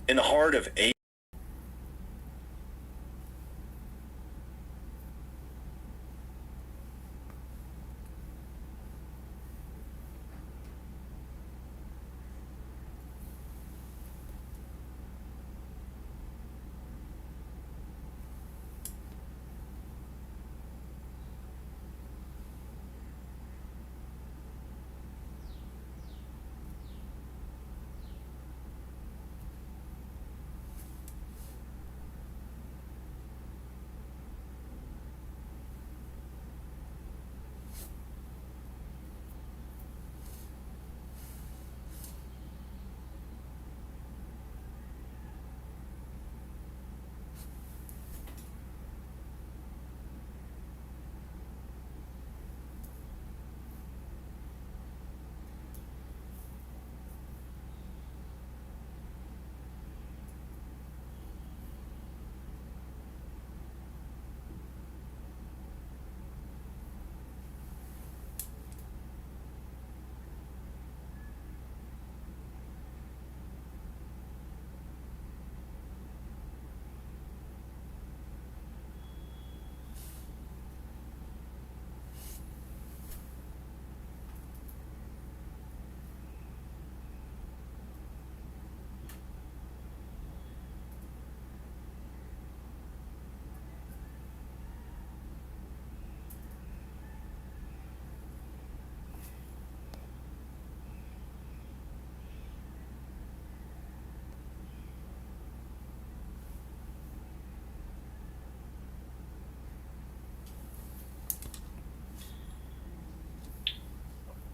In the heart of Asia.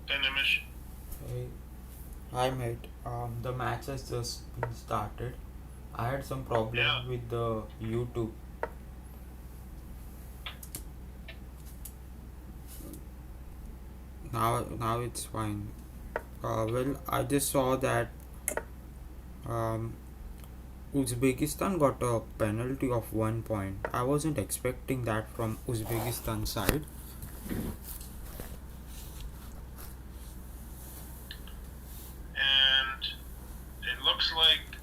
Dynamish. Hey, hi mate. The match has just been started. I had some problem Yeah. with the YouTube. Now it's fine. Well, I just saw that um, Uzbekistan got a penalty of 1 point. I wasn't expecting that from Uzbekistan side. And it looks like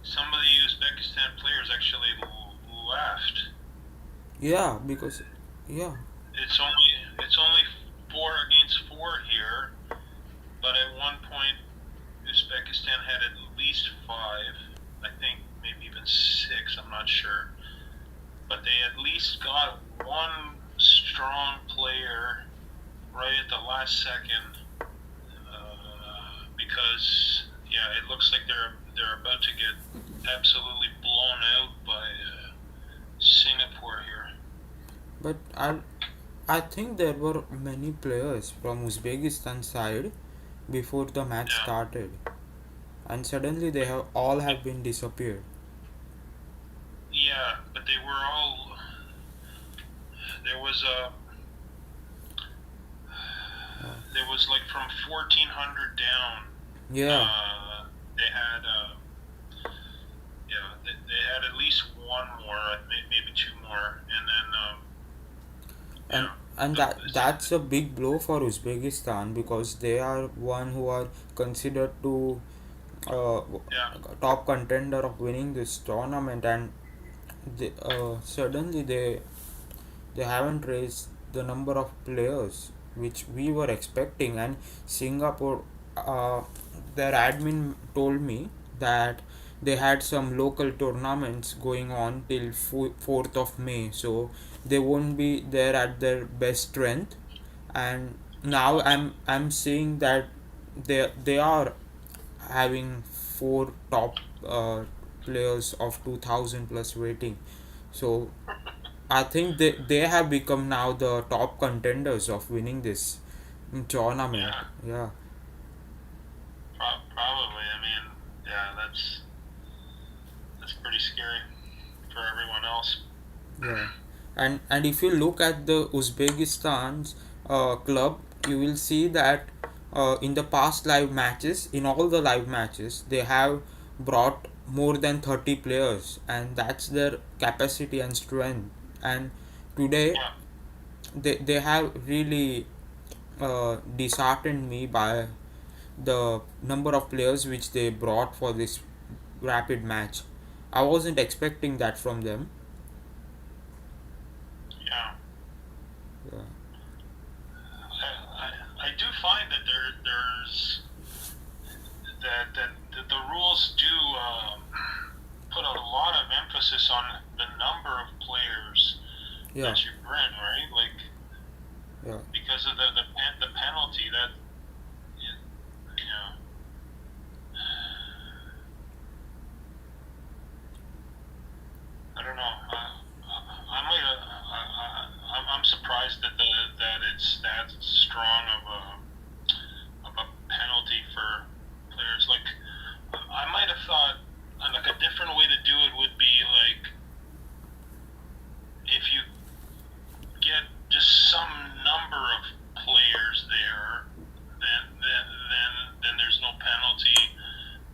some of the Uzbekistan players actually left. Yeah, because yeah, It's only 4 against 4 here, but at one point Uzbekistan had at least 5. I think maybe even 6. I'm not sure, but they at least got one strong player right at the last second, because yeah, it looks like they're about to get absolutely blown out by Singapore here. but I think there were many players from Uzbekistan side before the match Yeah, started, and suddenly they have all have been disappeared. yeah, but they were all. There was a. Uh, There was like from 1400 down. yeah, They had. Yeah, they had at least one more, maybe two more, and then and yeah, and the, that's a big blow for Uzbekistan because they are one who are considered to yeah, top contender of winning this tournament, and suddenly they haven't raised the number of players which we were expecting. And Singapore, uh, their admin told me that they had some local tournaments going on till 4th of May, so they won't be there at their best strength. And now I'm seeing that they are having four top players of 2000 plus waiting. So I think they have become now the top contenders of winning this tournament. yeah, Yeah, probably. I mean, yeah, that's pretty scary for everyone else. yeah. And if you look at the Uzbekistan's club, you will see that in the past live matches, in all the live matches, they have brought more than 30 players, and that's their capacity and strength. And today, Yeah, they have really disheartened me by the number of players which they brought for this rapid match. I wasn't expecting that from them. Yeah. Yeah, I do find that there's that the rules do put a lot of emphasis on the number of players yeah, that you bring, right? Like yeah. because of the penalty that yeah. I don't know. I might. I'm surprised that it's that strong of a penalty for players. Like I might have thought like a different way to do it would be like if you get just some number of players there, then there's no penalty.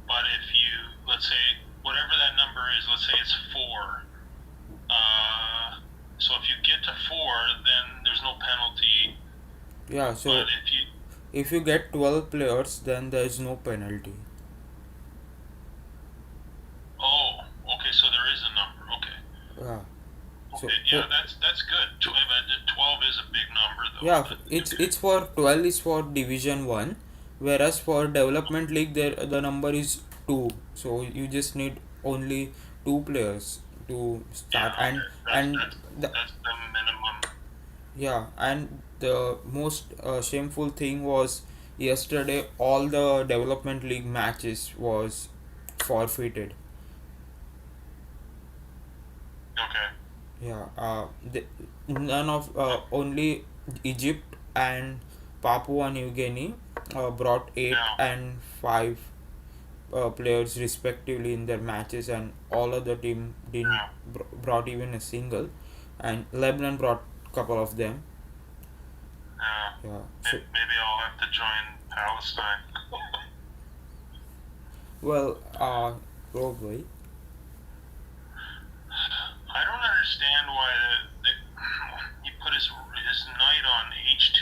But if you let's say whatever that number is, let's say it's 4. So if you get to 4, then there's no penalty. Yeah, But so if you if you get 12 players, then there is no penalty. oh, okay, so there is a number. Okay, Yeah. So, okay, yeah, that's good. 12 is a big number though. yeah, But it's for 12 is for Division 1, whereas for Development League there the number is 2. So you just need only 2 players to start. yeah, okay, And the, that's the minimum. yeah, and the most shameful thing was yesterday all the Development League matches was forfeited. Okay, Yeah, none of only Egypt and Papua New Guinea brought 8 yeah, and 5 players respectively in their matches, and all other team didn't yeah. brought even a single, and Lebanon brought couple of them. Yeah. Yeah, so Maybe I'll have to join Palestine. well, probably. I don't understand why he put his knight on H2.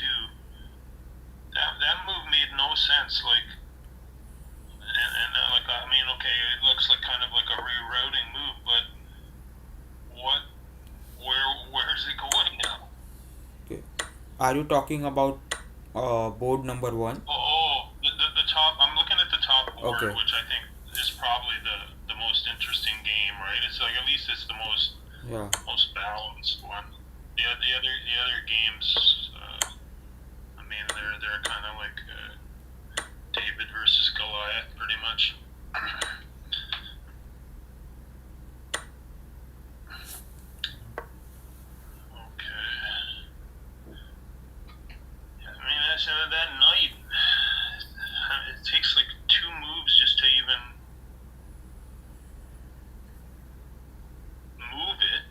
That move made no sense. Like, like I mean, okay, it looks like kind of like a rerouting move, but what? Where's it going now? Okay. Are you talking about board number 1? The top. I'm looking at the top board, Okay. which I think is probably the most interesting game, right? It's like at least it's the Yeah. most balanced one. The other games, I mean, they're kind of like David versus Goliath, pretty much. Okay. Yeah, I mean, that knight. It takes like 2 moves just to even move it,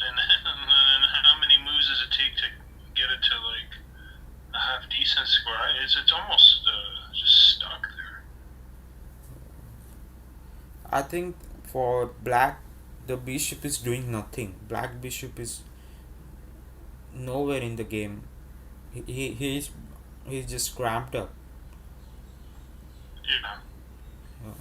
and then how many moves does it take to get it to like a half decent score? It's almost just stuck there. I think for black, the bishop is doing nothing. Black bishop is nowhere in the game. He's just cramped up. Yeah. Yeah.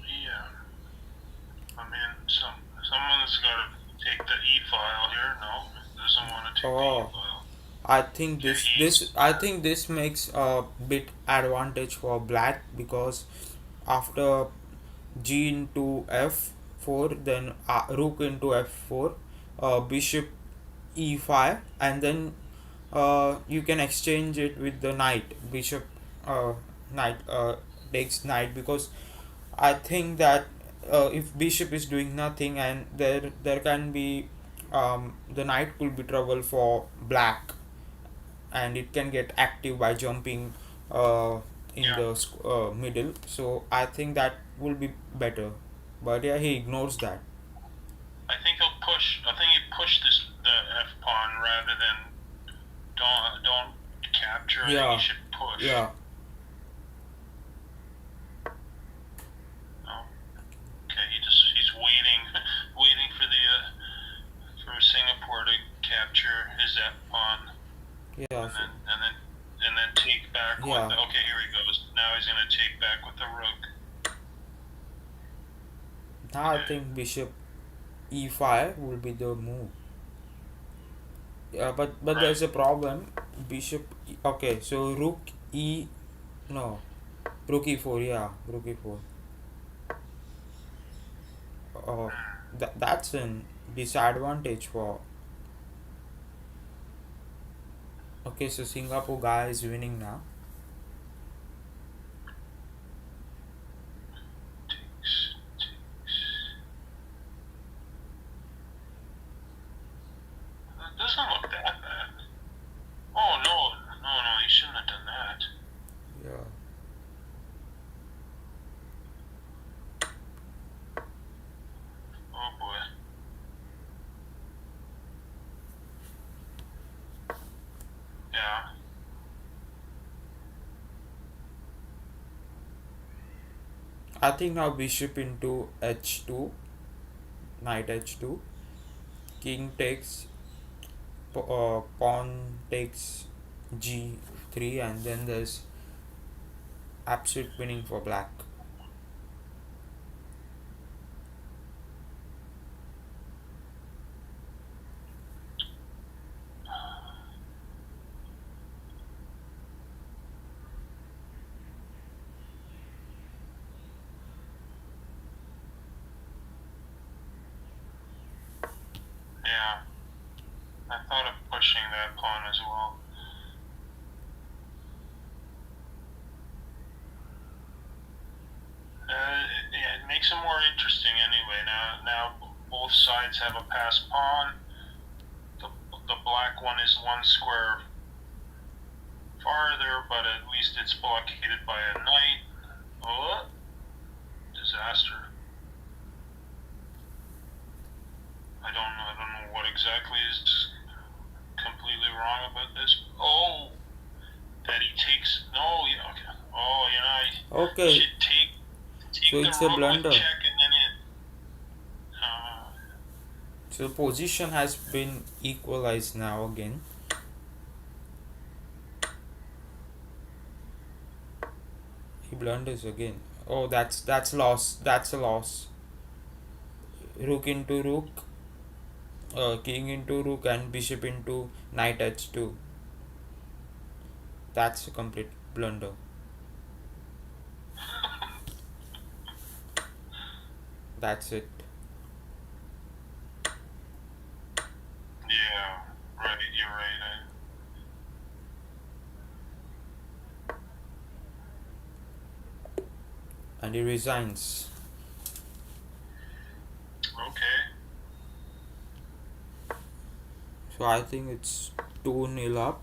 Yeah. I mean, someone's got to take the E file here. No, doesn't want to take the E Oh, file. Yeah, I think this makes a bit advantage for black, because after G into F4, then rook into F4, bishop E5, and then you can exchange it with the knight. Bishop knight takes knight, because I think that if bishop is doing nothing, and there can be the knight could be trouble for black, and it can get active by jumping in yeah. the middle. So I think that will be better, but yeah, he ignores that. I think he'll push. I think he pushed the F pawn rather than don't capture. I think he Yeah, should push. yeah. Oh, okay, he's waiting, waiting for the for Singapore to capture his F pawn, Yeah, and then take back with the rook. Now I think bishop e5 will be the move. Yeah, but Right. there's a problem. Okay, so rook e no rook e4. Yeah, rook e4. Uh, that's an disadvantage for. Okay, so Singapore guy is winning now. Takes. That doesn't look that bad. Oh no, he shouldn't have done that. Yeah. Oh boy. Yeah. I think now bishop into h2, knight h2, king takes, pawn takes g3, and then there's absolute winning for black. Yeah. I thought of pushing that pawn as well. Yeah, it makes it more interesting anyway. Now both sides have a passed pawn. The black one is one square farther, but at least it's blockaded by a knight. Oh, disaster. I don't know what exactly is completely wrong about this. Oh, that he takes. No, yeah, okay. Oh, he Okay, should take so the it's a rook with blunder. check and then it. Uh, So the position has been equalized now again. He blunders again. Oh, that's loss. That's a loss. Rook into rook, king into rook, and bishop into knight h2. That's a complete blunder. That's it. yeah, right. You're right. And he resigns. Okay. So I think it's 2-0 up.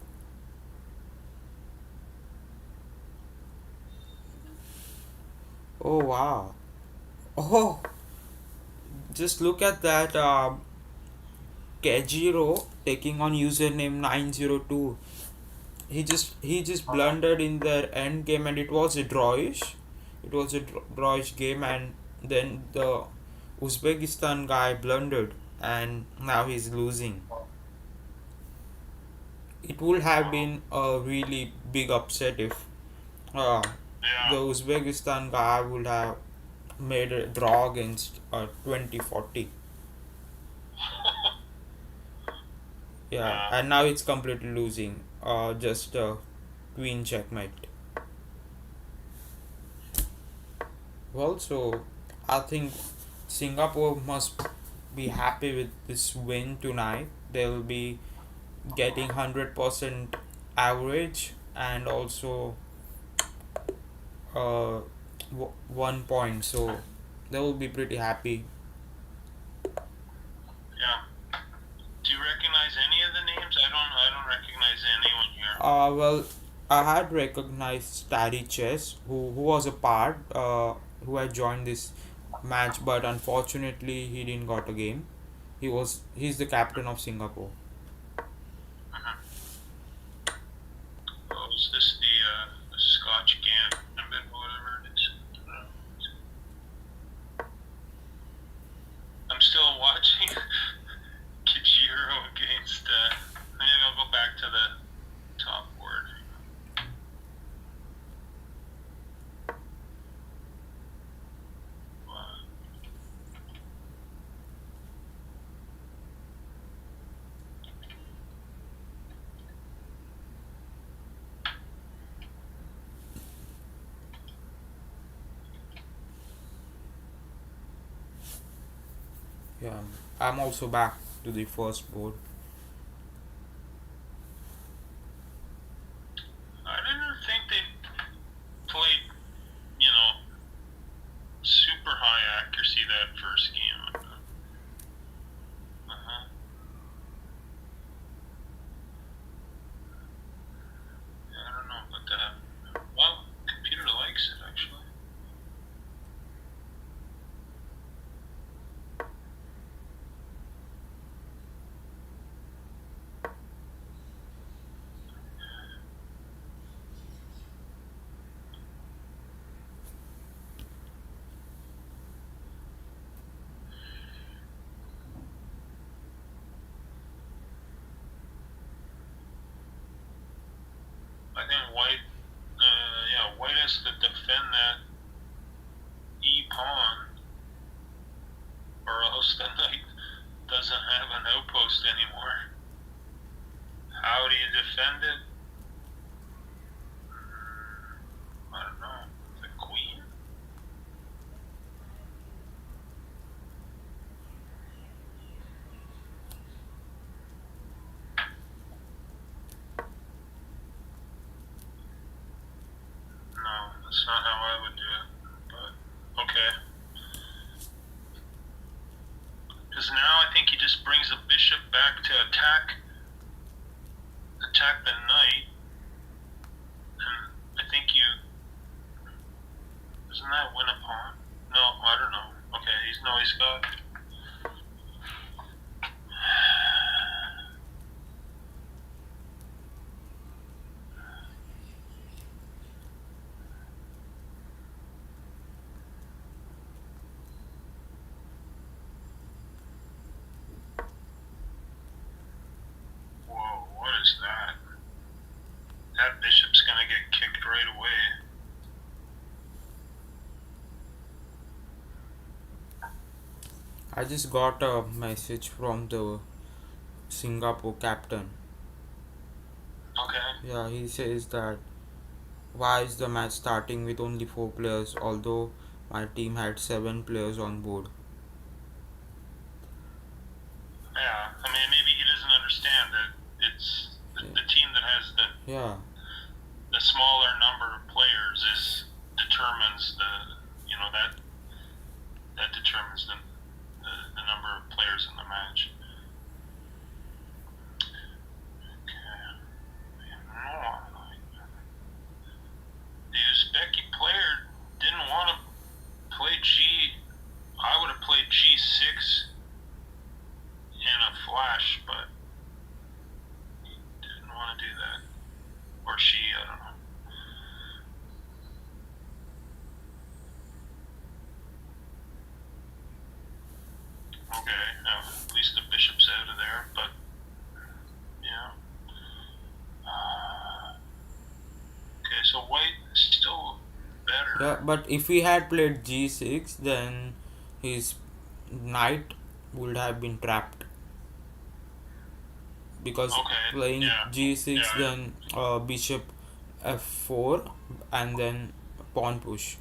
Oh wow. Oh, just look at that. Kejiro taking on username 902. He just blundered in their end game, and it was a drawish. It was a drawish game, and then the Uzbekistan guy blundered, and now he's losing. It would have Oh, been a really big upset if uh, the yeah. Uzbekistan guy would have made a draw against 2040. Yeah, Yeah. and now it's completely losing. Just queen checkmate. Well, so I think Singapore must be happy with this win tonight. They'll be getting 100% average, and also 1 point. So they will be pretty happy. Yeah. Do you recognize any of the names? I don't recognize anyone here. Well, I had recognized Starry Chess, who was a part, who had joined this match, but unfortunately he didn't got a game. He's the captain of Singapore. Uh-huh. Oh, is this the Scotch Gambit or whatever it is? I'm still watching Kijiro against. Maybe I'll go back to the top board. Yeah, I'm also back to the first board. I didn't think they played, you know, super high accuracy that first game. Uh-huh. Yeah, I don't know about that. Well, computer likes it actually. I think white, yeah, white has to defend that e pawn, or else the knight doesn't have an outpost anymore. How do you defend it? I don't know. The queen? No, that's not how I would do it. But okay. Because now I think he just brings the bishop back to attack the knight, and I think you doesn't that win a pawn? No, I don't know. Okay, he's got. Whoa, what is that? That bishop's gonna get kicked right away. I just got a message from the Singapore captain. Okay. Yeah, he says that why is the match starting with only 4 players, although my team had 7 players on board. Yeah, I mean, maybe he doesn't understand that it's the team that has Yeah, the smaller number of players is determines the that determines the number of players in the match. Okay. The Uzbeki player didn't want to play G. I would have played G6 in a flash, but he didn't want to do that. Or she, I don't know. Okay, at least the bishop's out of there, but yeah. Okay, so white is still yeah, better. but if he had played g6, then his knight would have been trapped because Okay, playing yeah, g6, yeah. then bishop f4, and then pawn push.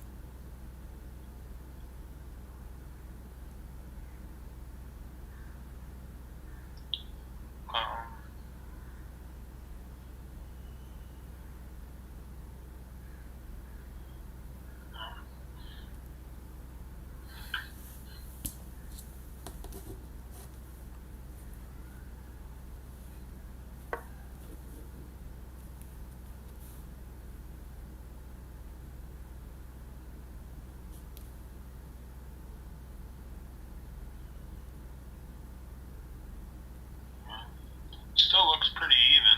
Um, Still looks pretty even.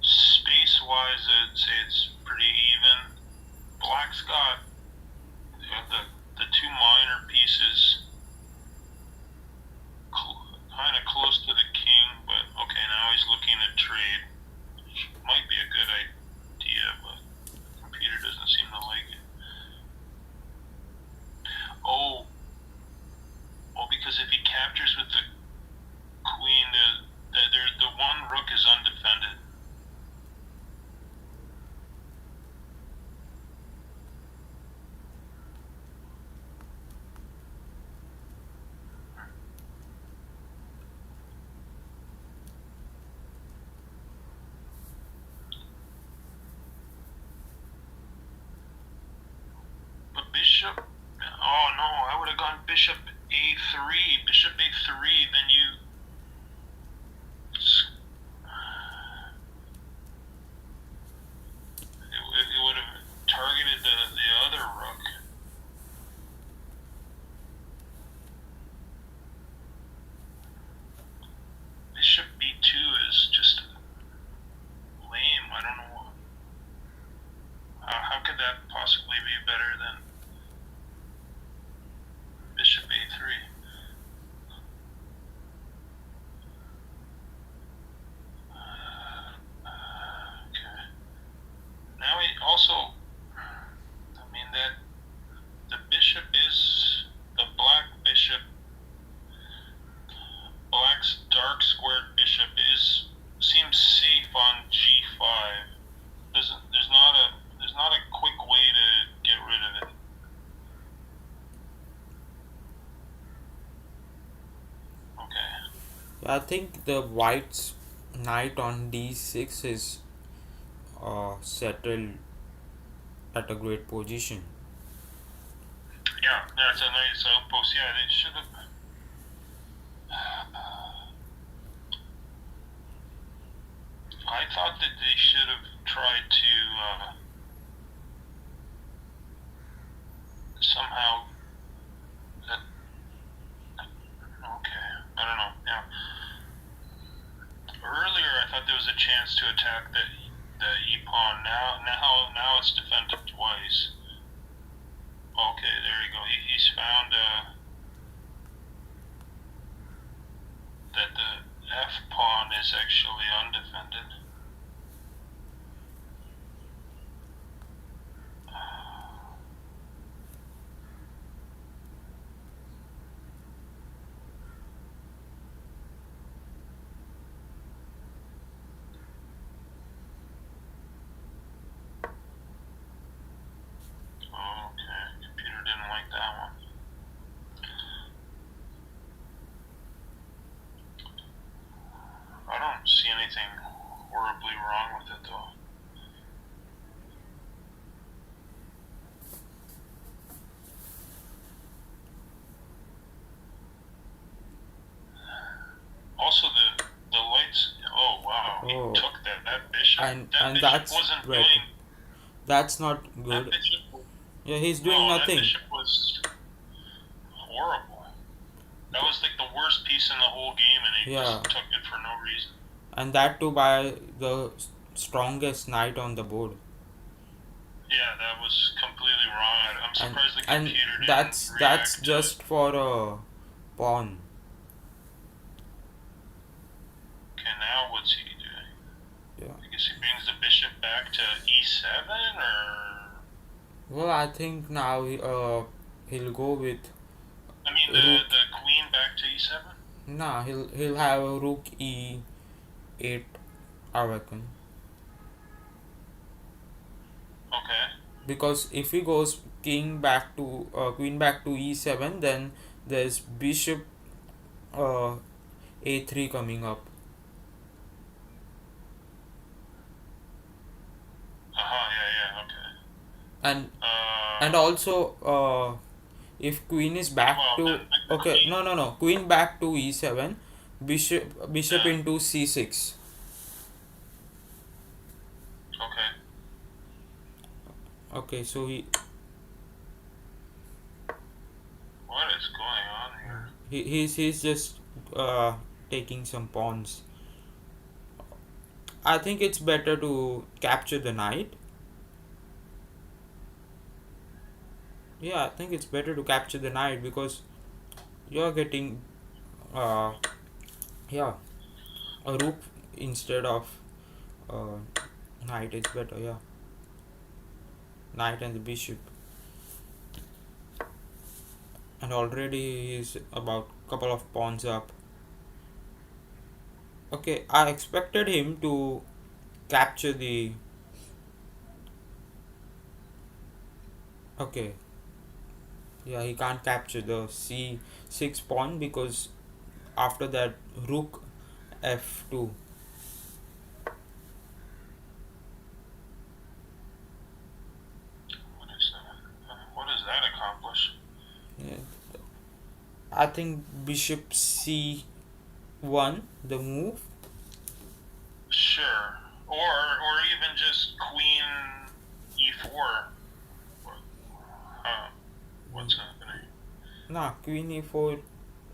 Space wise, I'd say it's pretty even. Black's got the two minor pieces kind of close to the king, but okay, now he's looking at trade, which might be a good idea, but the computer doesn't seem to like it. Oh, well, because if he captures with the queen, the one rook is undefended. bishop. Oh no, I would have gone bishop a3. Bishop a3, then you. It would have targeted the other rook. Bishop b2 is just lame. I don't know. How could that possibly be better than bishop a3? Okay. Now he also, I mean that the bishop is the black bishop. Black's dark squared bishop seems safe on g5. There's not a quick way to get rid of it. Okay. I think the white's knight on d6 is settled at a great position. Yeah, that's a nice outpost. Yeah, they should have. I thought that they should have tried to somehow. Okay, I don't know. Yeah. Earlier, I thought there was a chance to attack the e pawn. Now it's defended twice. Okay, there you go. He's found that the f pawn is actually undefended. Okay, computer didn't like that one. I don't see anything horribly wrong with it though. Also the lights. Oh wow, he Oh, took that bishop. and That bishop that's wasn't right. doing. That's not That good. bishop. Yeah, he's doing No, that nothing. bishop was horrible. That was like the worst piece in the whole game, and he Yeah, just took it for no reason. and that too by the strongest knight on the board. Yeah, that was completely wrong. I'm And surprised the and computer didn't that's react to it. just for a pawn. Okay, now what's he doing? Yeah. I guess he brings the bishop back to e7, or Well, I think now he'll go with I mean rook. the queen back to e7. Nah, he'll have a rook e8, I reckon. Okay. Because if he goes king back to queen back to e7, then there's bishop a3 coming up. Yeah, okay. And also if queen is back Well, to okay, no, queen back to e7, bishop yeah. into c6. Okay. Okay, so What is going on here? he's just taking some pawns. I think it's better to capture the knight. Yeah, I think it's better to capture the knight because you're getting uh yeah, a rook instead of uh knight is better. Yeah, knight and the bishop, and already he's about couple of pawns up. Okay, I expected him to capture the. Okay, yeah, he can't capture the c6 pawn because after that rook f2. What is that? What does that accomplish? I think bishop c1, the move. Sure. Or even just queen e4. Huh. What's happening? Nah, queen e4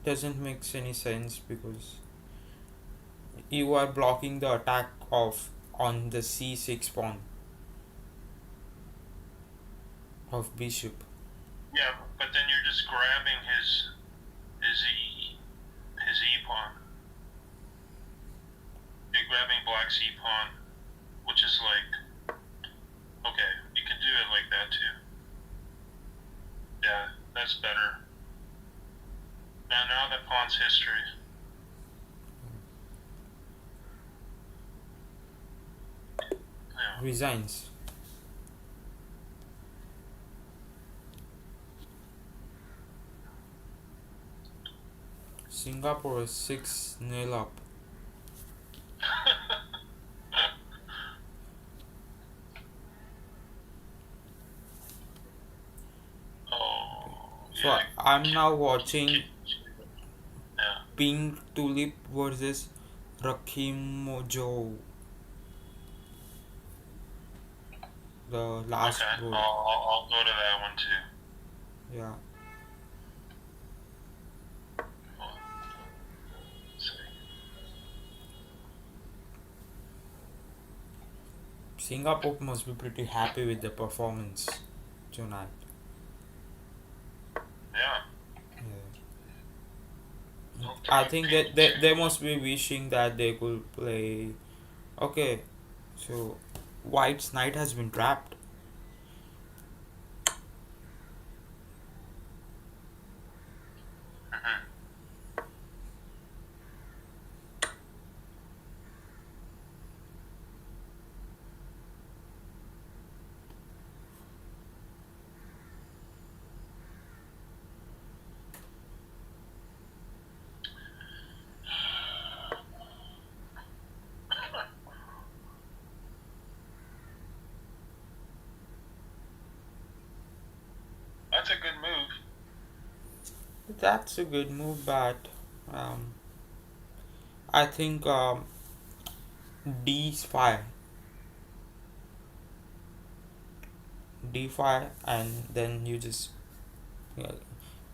doesn't make any sense because you are blocking the attack of on the c6 pawn of bishop. Yeah, but then you're just grabbing his e pawn. You're grabbing black's e pawn, which is like, okay, you can do it like that too. Yeah, that's better. Now that pawn's history. Yeah. Resigns. Singapore is 6-0 up. Oh, So yeah. I'm now watching Yeah. Pink Tulip versus Rakimojo, the last Okay, goal. I'll go to that one too. Yeah. Let's see. Singapore must be pretty happy with the performance tonight. Yeah. Yeah. Okay, I think that pink they two. must be wishing that they could play. Okay, so White's knight has been trapped. Mhm. That's a good move. That's a good move, but um, I think d5, d5, and then you just yeah,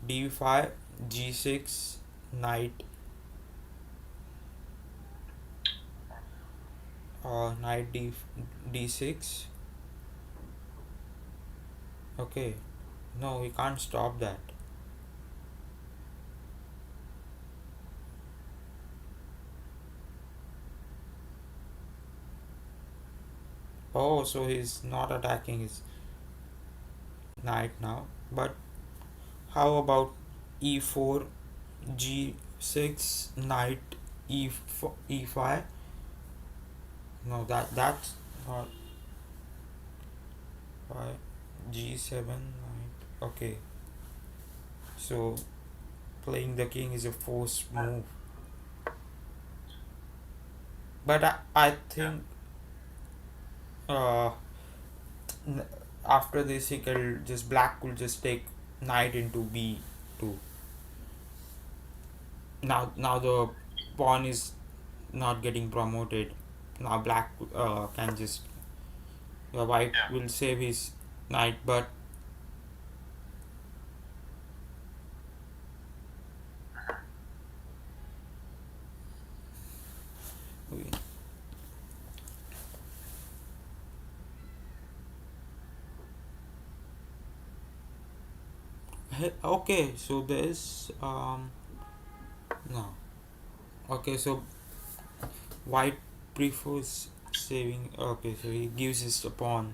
d5, g6, knight, knight d6. Okay, no, we can't stop that. Oh, so he's not attacking his knight now. But how about e4, g6, knight, e5? No, that's not why. G7, knight. Okay, so playing the king is a forced move. But I Yeah. think uh, after this he could just black could just take knight into b2. Now the pawn is not getting promoted. Now black can just white Yeah. will save his knight, but okay. So there's no. Okay, so white prefers saving. Okay, so he gives his pawn.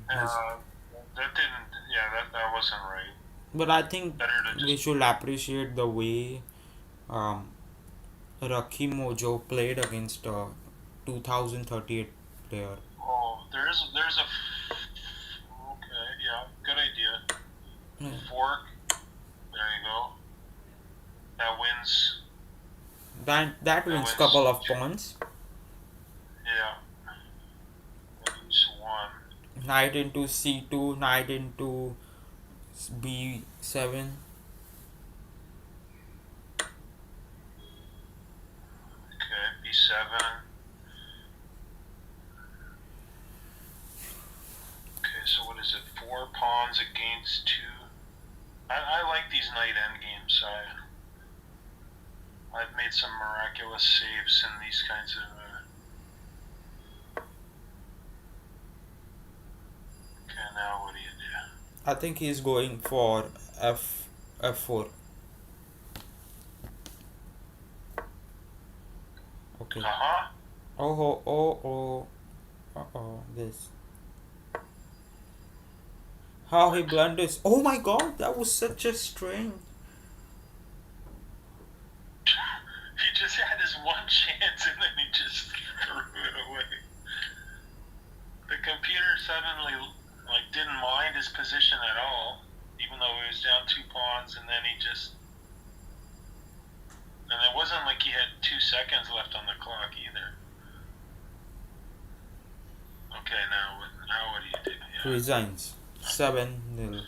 That didn't. Yeah, that wasn't right. But I think Better to we just. should appreciate the way um, Rakhi Mojo played against a 2038 player. Oh, there's a. Okay, yeah, good idea. Yeah. Fork. There you go. That wins. That That wins wins. couple of pawns. Yeah. That wins one. Knight into c2, knight into b7. these two. I like these knight endgames. I've made some miraculous saves in these kinds of. Okay, now what do you do? I think he's going for f4. Okay. Oh. This. How he blunders. Oh my god, that was such a strange. He just had his one chance and then he just threw it away. The computer suddenly didn't mind his position at all, even though he was down 2 pawns, and then he just. And it wasn't like he had 2 seconds left on the clock either. Okay, now what do you do? Yeah. Resigns. 7-0.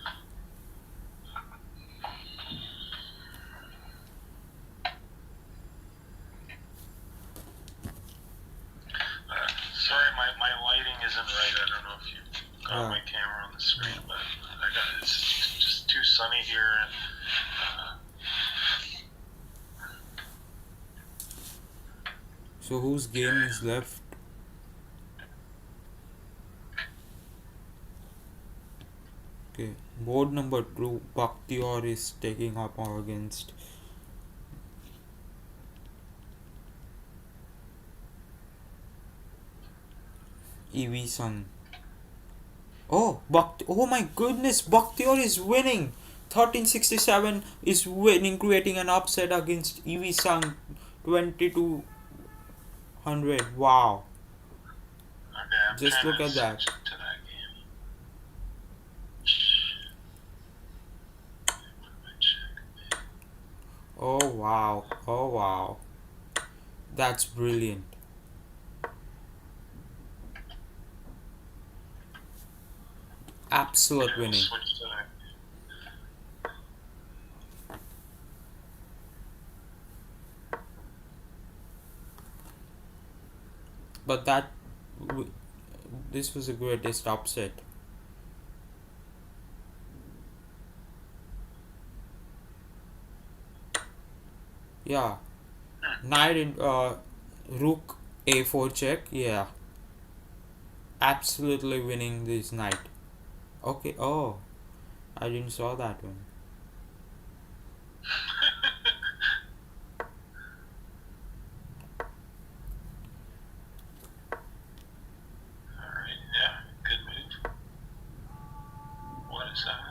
Sorry, my lighting isn't right. I don't know if you got my camera on the screen, but it's just too sunny here. And, So whose game is left? Okay, board number 2, Bakhtiar is taking up against EV Sun. Oh my goodness, Bakhtiar is winning. 1367 is winning, creating an upset against EV Sun 2200. Wow. okay, Just look at that. Oh wow. That's brilliant. Absolute winning. But this was the greatest upset. Yeah. Knight in rook a4 check. Yeah. Absolutely winning this knight. Okay. Oh, I didn't saw that one. Alright, yeah, good move. What is that?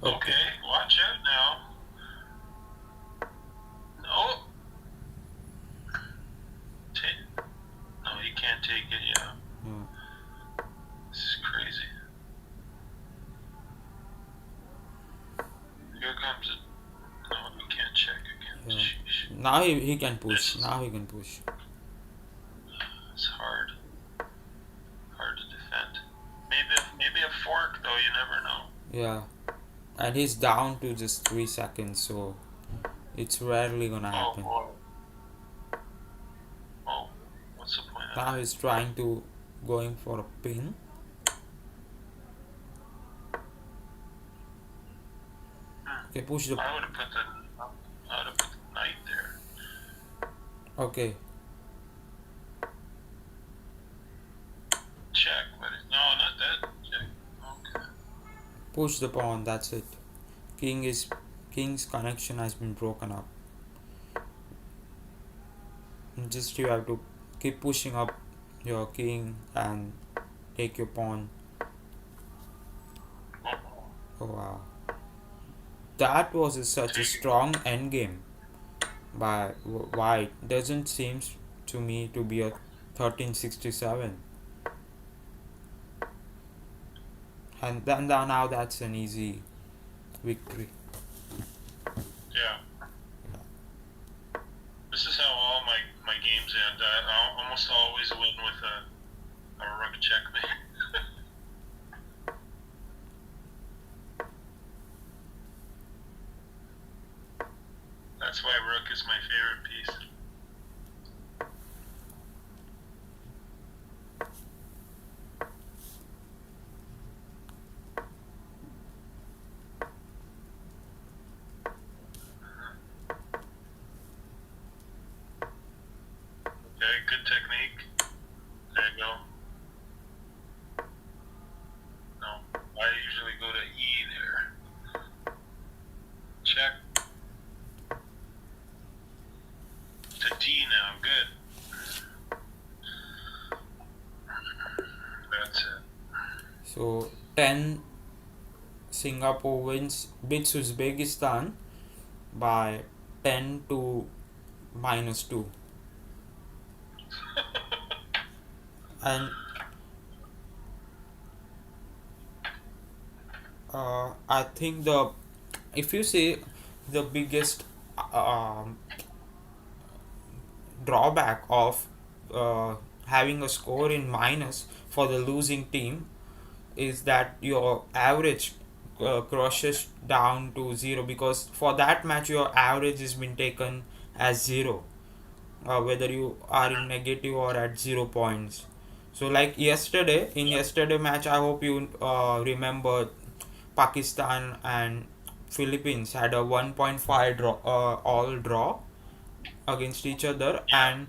Okay, watch out now. No. No, you can't take it, yeah. This is crazy. Here comes it. No, we can't check again. Yeah. Now he can push. Now he can push. It's hard. Hard to defend. Maybe a fork though, you never know. Yeah. And he's down to just 3 seconds, so it's rarely gonna happen. Oh, what's the point? Now he's trying to going for a pin. Okay, push the. I would have put the knight there. Okay. Check, but no, not that. Check. Okay. Push the pawn. That's it. King's connection has been broken up. Just you have to keep pushing up your king and take your pawn. Oh wow. That was such a strong endgame by white. Doesn't seem to me to be a 1367. And then now that's an easy victory. Yeah. This is how all my games end. I almost always win with a rook checkmate. That's why rook is my favorite piece. good technique. There you go. No, I usually go to E there. Check. To D now. Good. That's it. So 10 Singapore beats Uzbekistan by 10 to -2. And I think if you say the biggest um, drawback of having a score in minus for the losing team is that your average crushes down to 0, because for that match your average has been taken as 0, whether you are in negative or at 0 points. So like yesterday match, I hope you remember, Pakistan and Philippines had a 1.5 all draw against each other. Yeah. And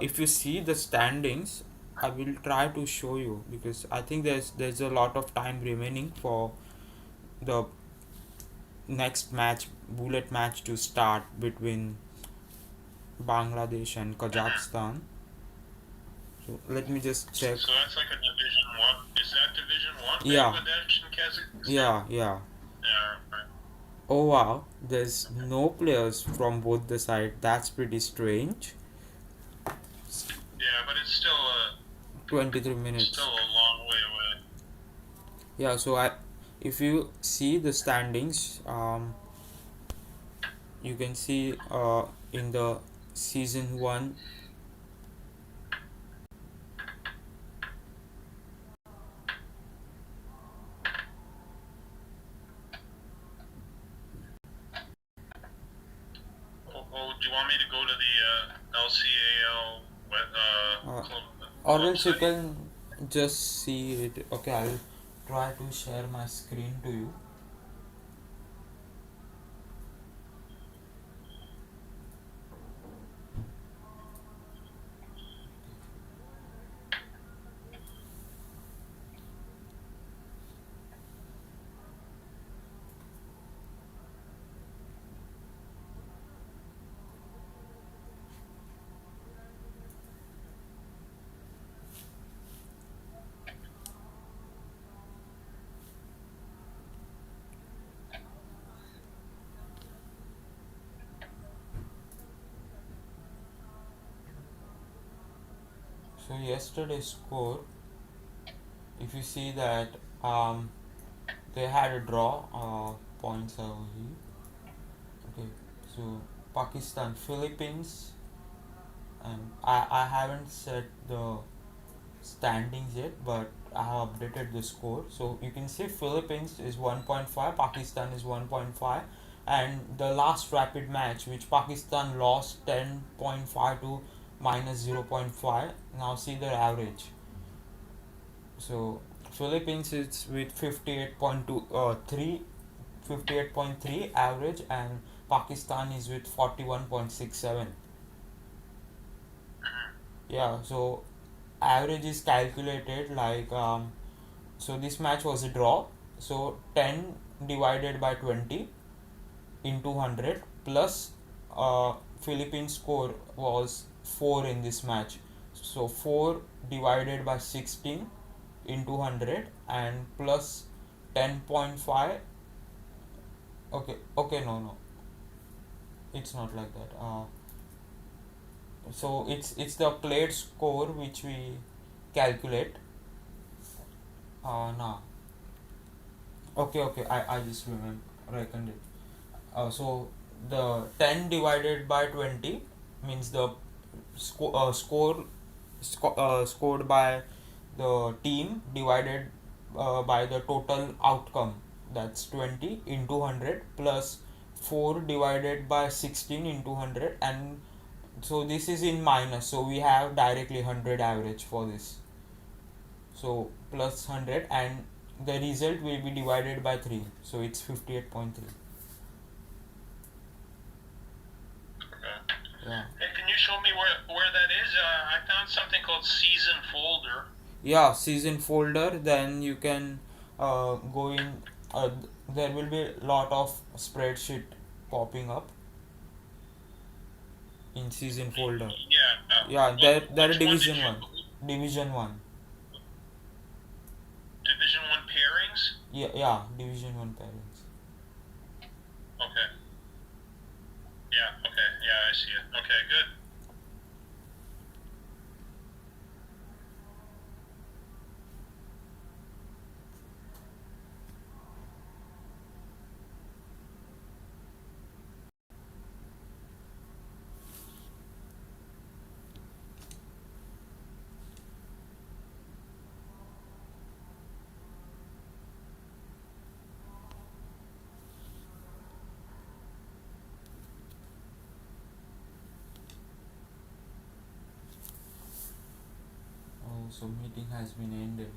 if you see the standings, I will try to show you, because I think there's a lot of time remaining for the next match, bullet match, to start between Bangladesh and Kazakhstan. So let me just check. So that's like a Division One. Is that Division One? Yeah, Bangladesh and Kazakhstan. yeah. Yeah. Right. Oh wow, there's no players from both the side. That's pretty strange. Yeah, but it's still 23 minutes. a long way away. Yeah, so if you see the standings, you can see in the season 1. Do you want me to go to the LCAL uh, club or else you website? can just see it. Okay, I'll try to share my screen to you. So yesterday's score, if you see that, they had a draw, points over here. Okay, so Pakistan, Philippines, and I haven't set the standings yet, but I have updated the score. So you can see Philippines is 1.5, Pakistan is 1.5, and the last rapid match, which Pakistan lost 10.5 to -0.5. Now see their average. So Philippines is with 58.3 average, and Pakistan is with 41.67. Yeah, so average is calculated like, so this match was a draw, so 10 divided by 20 into 100 plus Philippines score was 4 in this match, so 4 divided by 16 into 100 and plus 10.5. Okay, no, it's not like that. So it's the played score which we calculate. Now, okay, I just reckoned it. So the 10 divided by 20 means the scored by the team divided by the total outcome, that's 20 into 100 plus 4 divided by 16 into 100, and so this is in minus, so we have directly 100 average for this, so plus 100, and the result will be divided by 3, so it's 58.3. Okay. Yeah. Hey, can you show me where that is? I found something called season folder. Yeah, season folder, then you can go in, there will be a lot of spreadsheet popping up in season folder. Yeah. Yeah, there Which one did division you? 1, division 1. Division one pairings. Yeah, yeah, division 1 parents. Okay. Yeah. Okay. Yeah, I see it. Okay. Good. Oh, so meeting has been ended.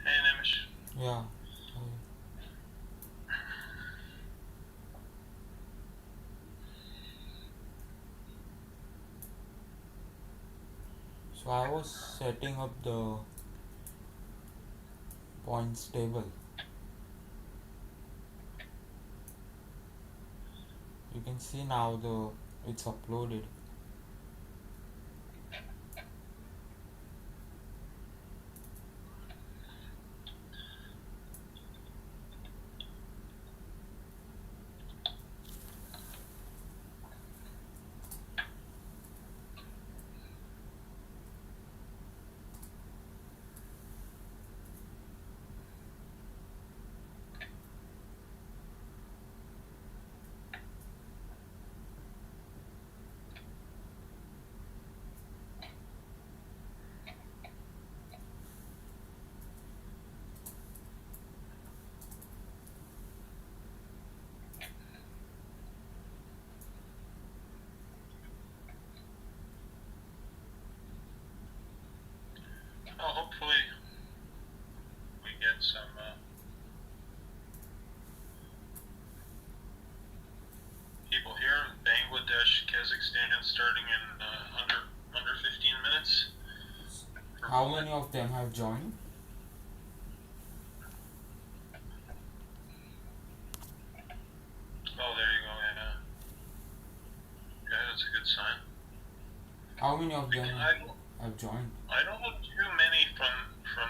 Hey, Nimish. Yeah. So I was setting up the points table. You can see now the it's uploaded. and starting in under 15 minutes. How many of them have joined? Oh, there you go. Yeah. Yeah, that's a good sign. How many of them I have joined? I don't know too many from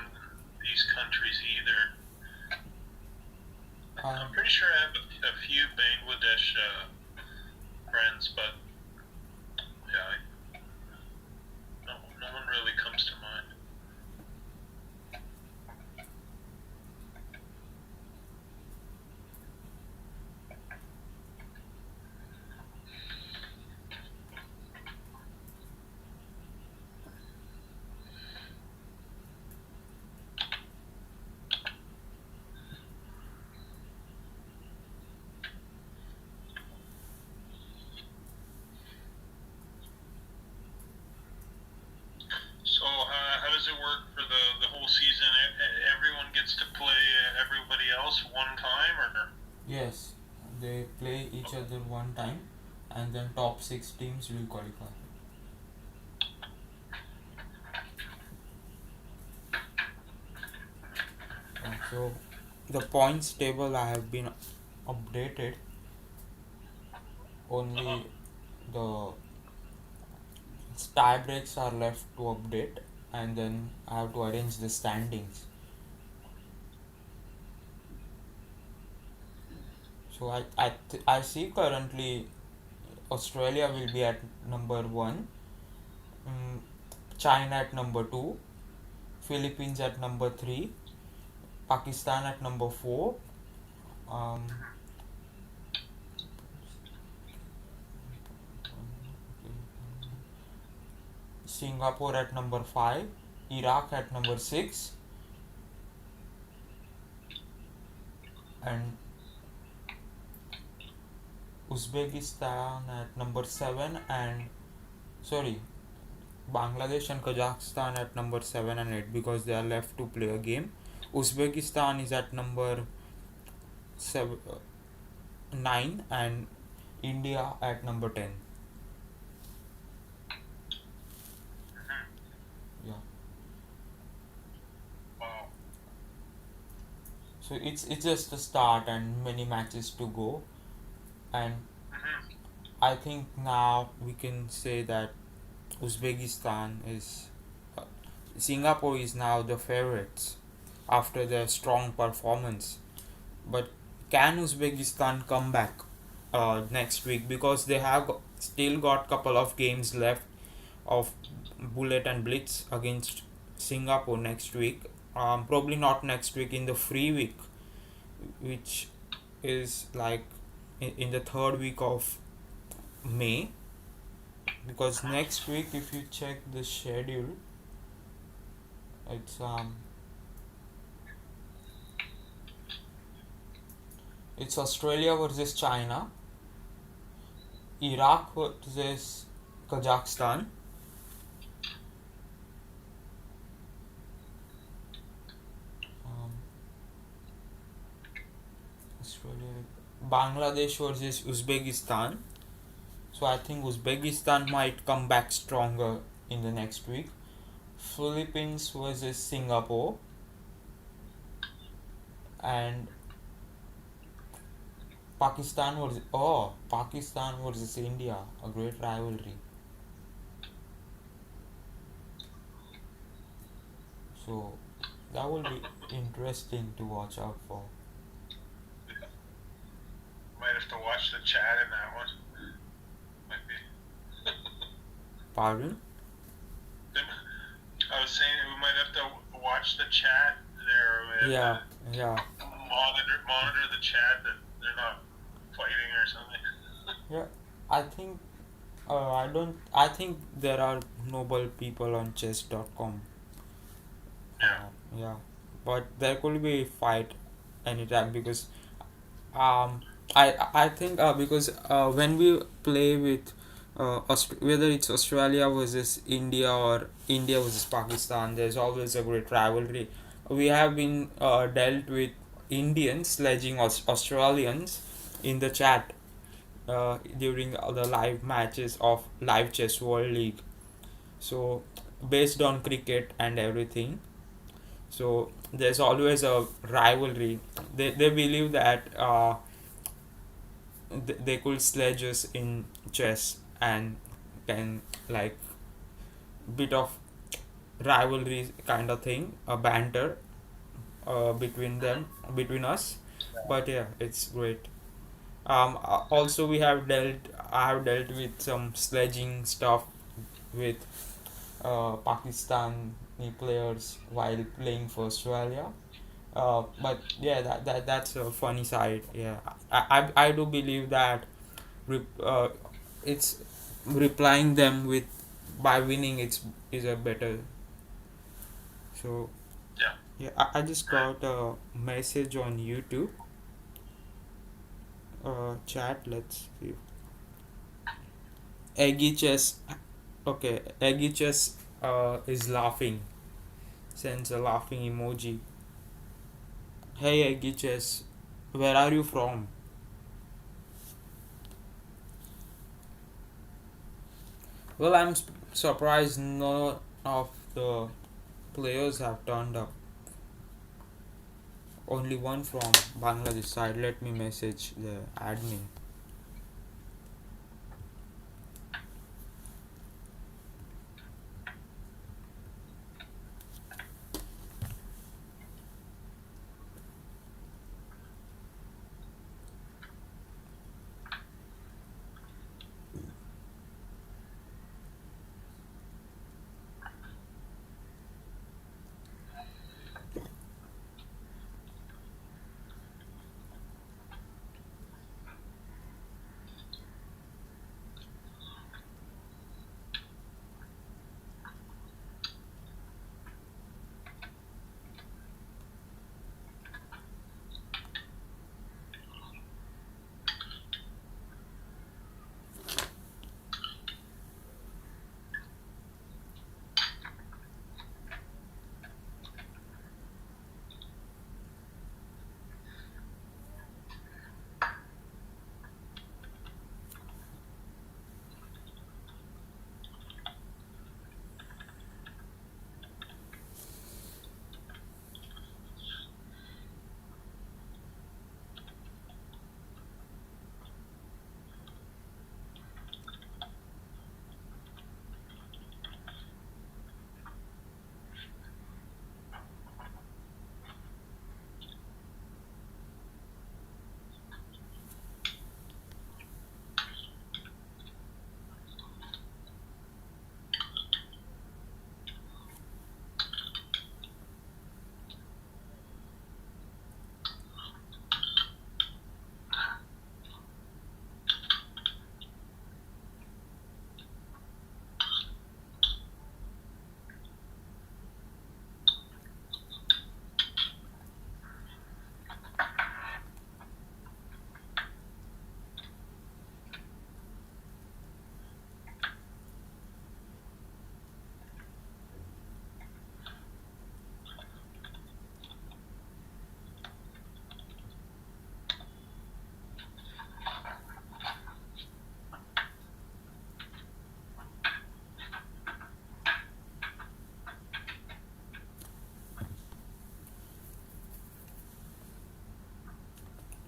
these countries either. I'm pretty sure I have a few Bangladesh friends, but yeah, no one really comes to mind. So how does it work for the whole season? Everyone gets to play everybody else one time, or? Yes, they play each other one time, and then top 6 teams will qualify. So the points table I have been updated. Only the tie breaks are left to update, and then I have to arrange the standings. So I see currently Australia will be at number 1, China at number 2, Philippines at number 3, Pakistan at number 4, um, Singapore at number 5, Iraq at number 6, and Uzbekistan at number 7, and sorry, Bangladesh and Kazakhstan at number 7 and 8 because they are left to play a game. Uzbekistan is at number 9, and India at number 10. Yeah. Wow. So it's just a start and many matches to go, and I think now we can say that Uzbekistan is uh, Singapore is now the favorites after their strong performance. But can Uzbekistan come back next week, because they have still got couple of games left of Bullet and Blitz against Singapore next week. Probably not next week, in the free week, which is like in the third week of May. Because next week, if you check the schedule, it's Australia versus China, Iraq versus Kazakhstan, Australia, Bangladesh versus Uzbekistan. So I think Uzbekistan might come back stronger in the next week. Philippines versus Singapore, and Pakistan versus India, a great rivalry. So that will be interesting to watch out for. Might have to watch the chat in that one. Might be. Pardon? I was saying we might have to watch the chat there. Yeah. Monitor the chat that they're not fighting or something. Yeah, I think I think there are noble people on chess.com. Yeah, but there could be a fight anytime, because I think because when we play with whether it's Australia versus India or India versus Pakistan, there's always a great rivalry. We have been dealt with Indians sledging Australians in the chat, during the live matches of Live Chess World League. So based on cricket and everything, so there's always a rivalry. They believe that they could sledge us in chess and can like bit of rivalry kind of thing, a banter between them, between us. But yeah, it's great. Also we have dealt I have dealt with some sledging stuff with Pakistani players while playing for Australia. But yeah, that's a funny side. Yeah, I do believe that it's replying them with by winning is a better. So Yeah. yeah, I just got a message on YouTube chat. Let's see. Eggy chess. Okay, Eggy chess is laughing. Sends a laughing emoji. Hey Eggy chess, where are you from? Well, I'm surprised none of the players have turned up. Only one from Bangladesh side. Let me message the admin.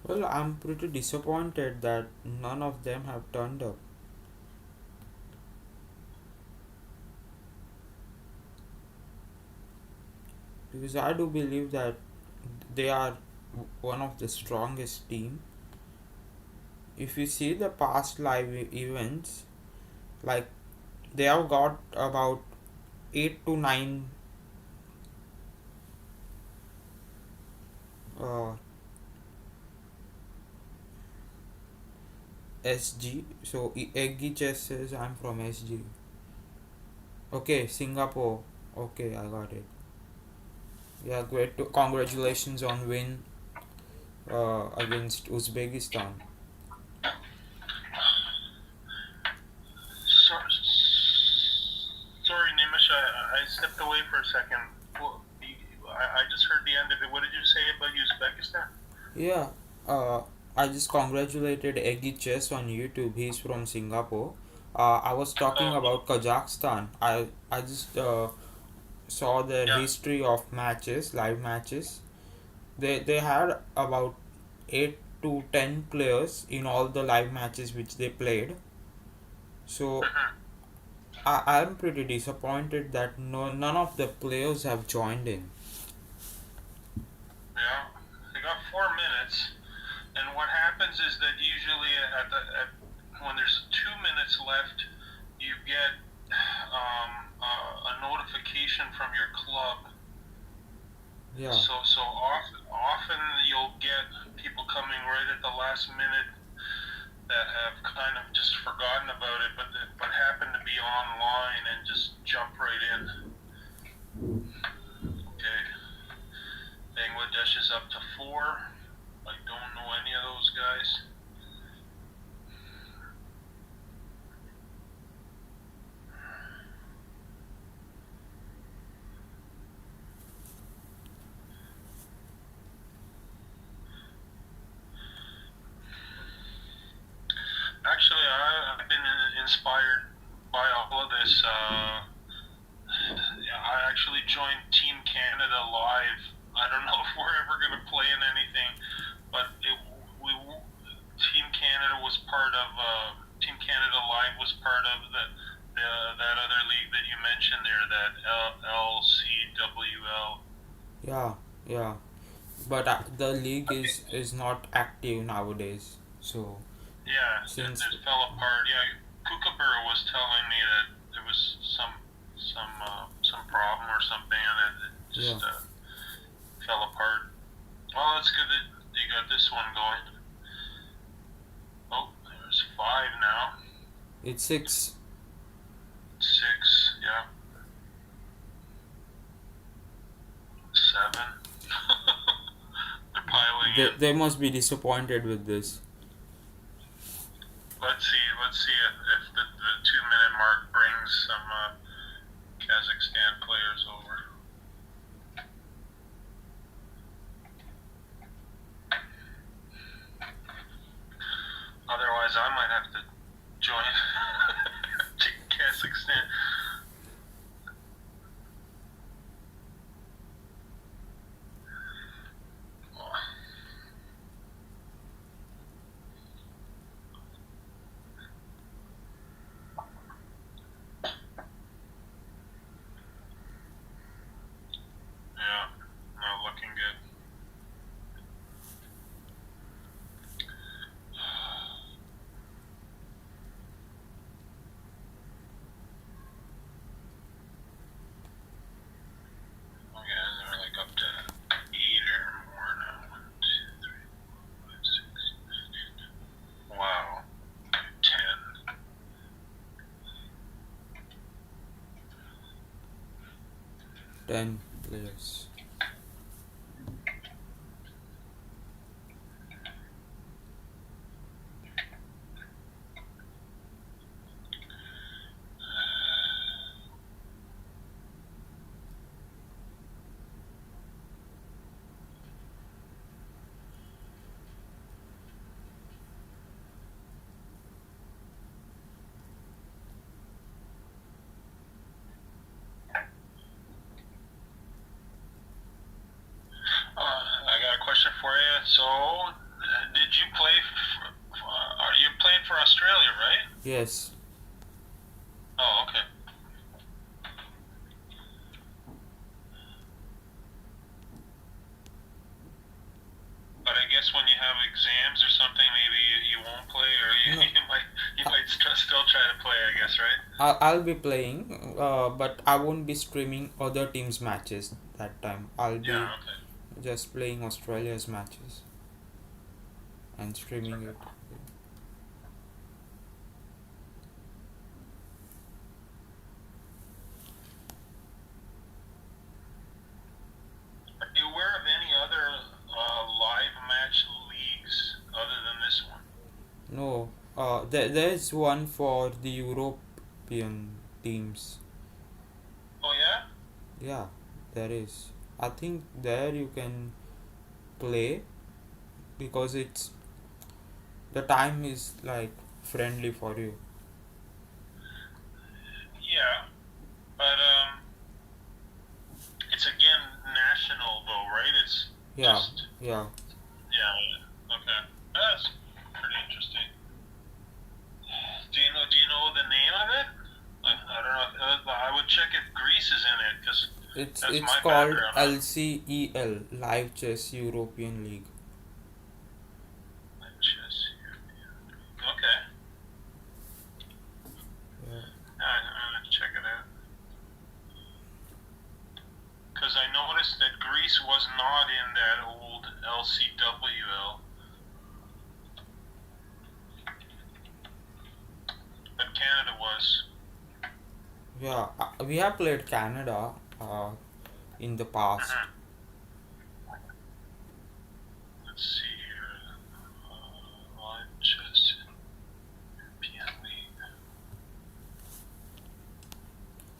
Well, I'm pretty disappointed that none of them have turned up because I do believe that they are one of the strongest team. If you see the past live events, like they have got about 8 to 9 uh, SG. So Eggy Chess says I'm from SG. Okay, Singapore. Okay, I got it. Yeah, great. Congratulations on win against Uzbekistan. Sorry, Nimish, I stepped away for a second. I just heard the end of it. What did you say about Uzbekistan? Yeah. Uh, I just congratulated Eggy Chess on YouTube. He's from Singapore. I was talking Oh, about Kazakhstan. I just saw their yeah. history of matches, live matches. They had about 8 to 10 players in all the live matches which they played. So Mhm. I'm pretty disappointed that none of the players have joined in. Yeah. They got 4 minutes, and what happens is that usually when there's 2 minutes left, you get a notification from your club. Yeah, So often you'll get people coming right at the last minute that have kind of just forgotten about it, but happen to be online and just jump right in. Okay, Bangladesh is up to 4. I don't know any of those guys. Actually, I've been inspired by all of this. Yeah, I actually joined Team Canada Live. I don't know if we're ever going to play in anything, but we Team Canada was part of Team Canada Live was part of that other league that you mentioned there, that LCWL. yeah, yeah. But the league is not active nowadays. So Yeah, since it fell apart. Yeah, Kookaburra was telling me that there was some problem or something, and it yeah, just fell apart. Well, it's good that you got this one going. Oh, there's 5 now. it's 6. 6, yeah. 7. They're piling They in. they must be disappointed with this. Let's see if the 2 minute mark brings some Kazakhstan players over. Otherwise, I might have to join Kazakhstan. Yeah, not looking good. Okay, they're like up to 8 or more now. 1, 2, 3, 4, 5, 6. Wow, 10. 10 players. I got a question for you. So, did you play? You played for Australia, right? Yes. Oh, okay. But I guess when you have exams or something, maybe you won't play, or you, No. you might still try to play. I guess, right? I'll be playing, but I won't be streaming other teams' matches that time. I'll be Yeah. Okay. just playing Australia's matches and streaming it. Are you aware of any other live match leagues other than this one? No, there's one for the European teams. Oh yeah. Yeah, there is. I think there you can play because The time is like friendly for you. Yeah, but it's again national though, right? It's Yeah, just yeah. yeah. Okay, that's pretty interesting. Do you know the name of it? I don't know. I would check if Greece is in it because that's It's my called background. LCEL, Live Chess European League. Okay, Yeah. I'm gonna check it out because I noticed that Greece was not in that old LCWL, but Canada was. Yeah, we have played Canada in the past. Mhm. Let's see here. Live chess European League.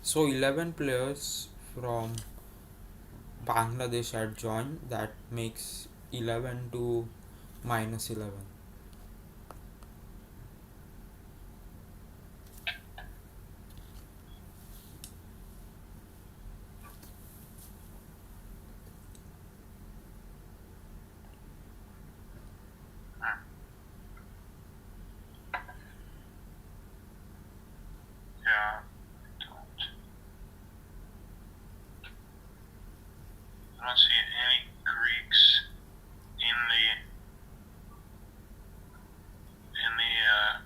So 11 players from Bangladesh had joined. That makes 11 to minus 11. Yeah. I don't see any Greeks in the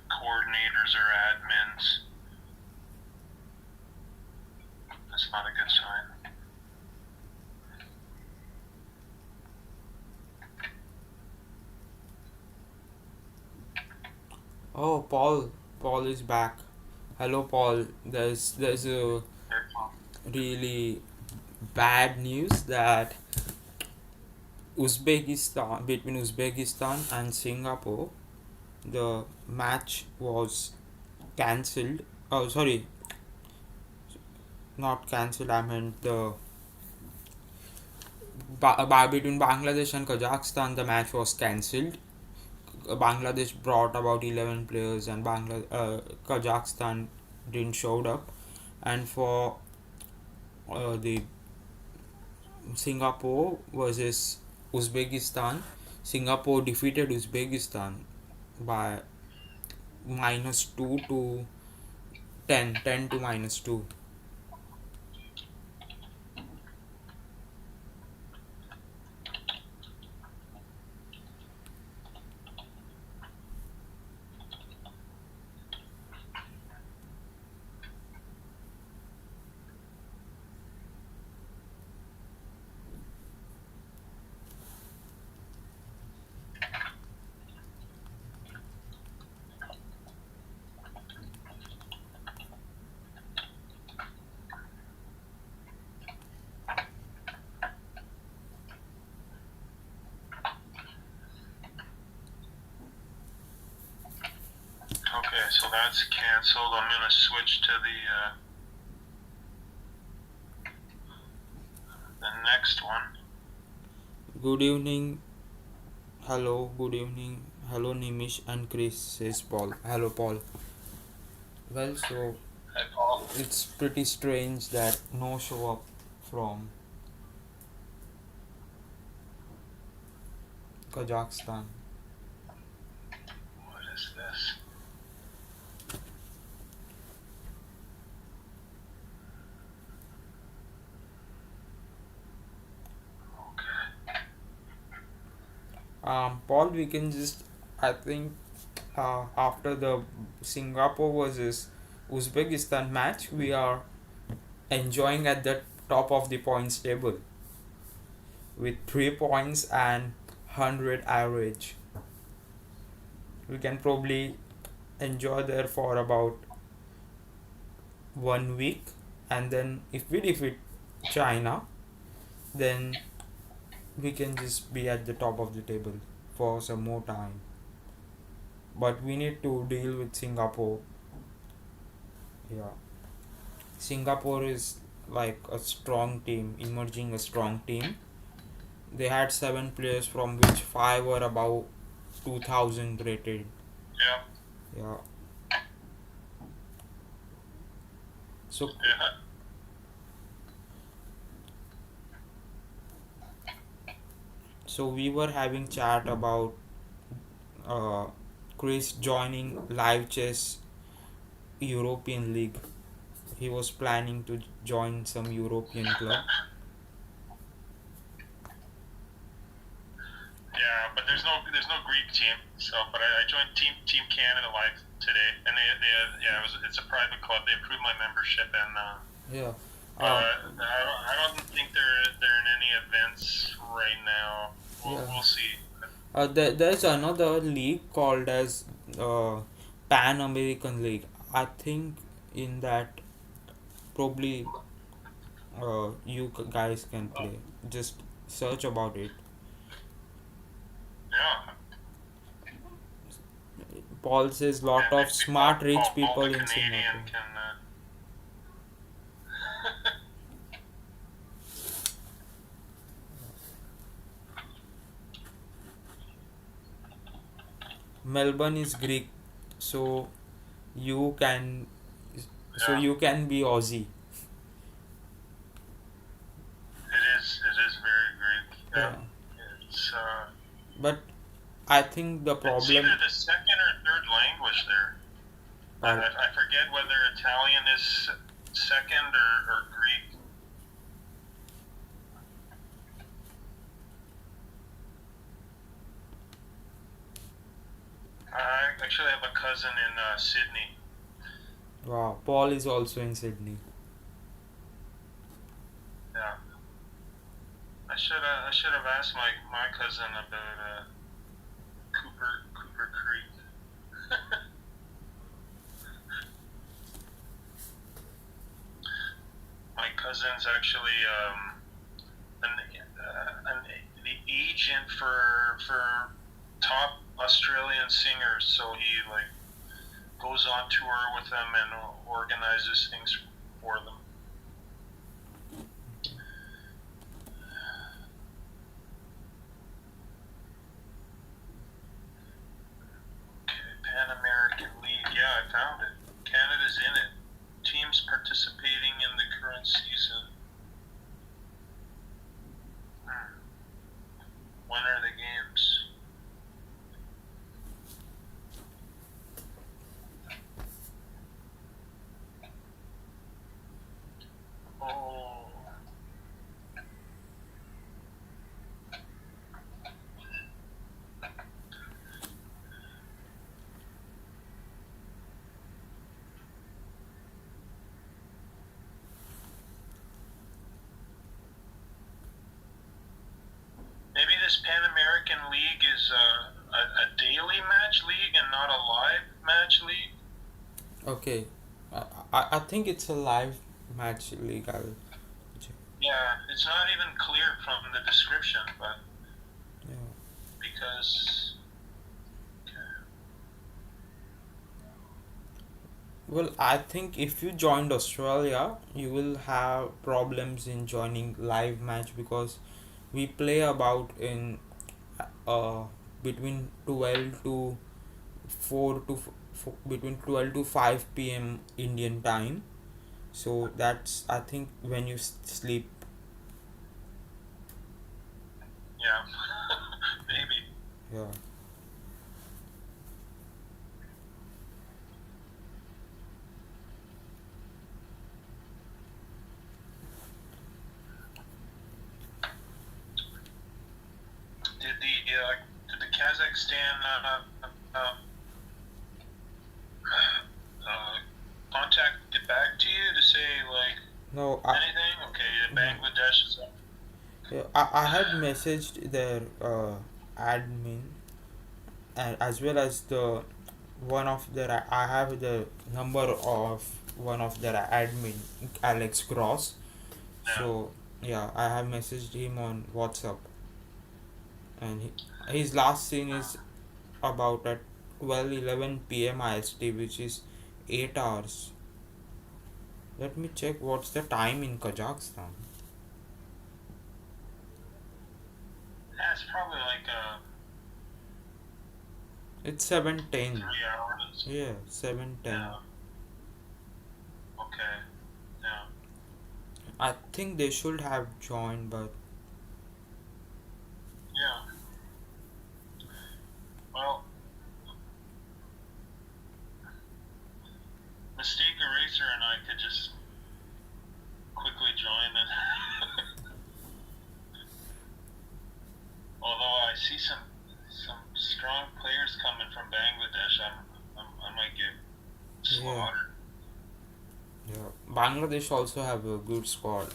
coordinators or admins. That's not a good sign. Oh, Paul is back. Hello, Paul. There's a really bad news that between Uzbekistan and Singapore, the match was cancelled. Oh, sorry, not cancelled. I meant the between Bangladesh and Kazakhstan, the match was cancelled. Bangladesh brought about 11 players, and Kazakhstan didn't showed up. And for the Singapore versus Uzbekistan, Singapore defeated Uzbekistan by -2 to 10 to -2. Okay, so that's canceled. I'm gonna switch to the next one. Good evening. Hello, good evening. Hello, Nimish and Chris, says Paul. Hello, Paul. Well, so Hi, Paul. it's pretty strange that no show up from Kazakhstan. What is this? Okay. Paul, we can just, I think, after the Singapore versus Uzbekistan match, we are enjoying at the top of the points table with 3 points and 100 average. We can probably enjoy there for about 1 week, and then if we defeat China, then we can just be at the top of the table for some more time. But we need to deal with Singapore. Yeah, Singapore is like a strong team, emerging a strong team. They had 7 players, from which 5 were above 2000 rated. Yeah. Yeah. So Yeah. so we were having chat about uh, Chris joining live chess European League. He was planning to join some European club. Yeah, but there's no Greek team. So, but I joined Team Canada Live today, and they yeah, it's a private club. They approved my membership, and Yeah. but Uh, I don't think they're in any events right now. We'll yeah. we'll see. There's another league called as Pan American League. I think in that probably you guys can play. Just search about it. Yeah, Paul says lot of maybe smart rich Paul people the in Canadian Singapore. can. Melbourne is Greek, so you can Yeah, you can be Aussie. it is very Greek. Yeah, Yeah, it's but I think the it's either problem. the second or third language there. Uh, I forget whether Italian is second or Greek. I actually have a cousin in Sydney. wow, Paul is also in Sydney. Yeah, I should have asked my cousin about Cooper Creek. My cousin's actually the agent for top Australian singers, so he like goes on tour with them and organizes things for them. Pan American League, yeah, I found it. Canada's in it. Teams participating in the current season. When are the games? Oh, maybe this Pan American League is a daily match league and not a live match league. Okay, I think it's a live match league. I'll check. Yeah, it's not even clear from the description, but Yeah. because Well, I think if you joined Australia, you will have problems in joining live match because we play about in uh between 12 to 4 to between 12 to 5 p.m. Indian time. So that's I think when you sleep. yeah, maybe. Yeah. Did the Kazakhstan contact get back to you to say like No, anything? Okay, Bangladesh is up. yeah, I had messaged their admin and as well as the one of their I have the number of one of their admin Alex Gross. Yeah. So yeah, I have messaged him on WhatsApp and his last thing is about at 12:11 p.m. IST, which is 8 hours. Let me check what's the time in Kazakhstan. Yeah, it's probably like It's 7:10. 3 hours. Yeah, 7:10. Yeah. Okay. Yeah. I think they should have joined, but Yeah. Well, Mistake Eraser and I could just quickly join it. Although I see some strong players coming from Bangladesh, I might get yeah, slaughtered. yeah. Bangladesh also have a good squad.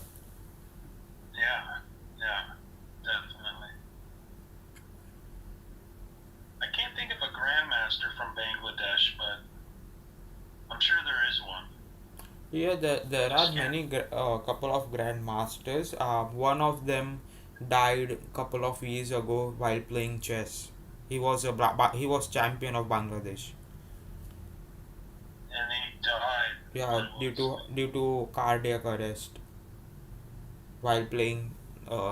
Yeah. Yeah. Definitely. I can't think of a grandmaster from Bangladesh, but I'm sure there is one. Yeah, I there are just can't. many couple of grandmasters. One of them died couple of years ago while playing chess. He was champion of Bangladesh. And he died. Yeah, What was? due to cardiac arrest while playing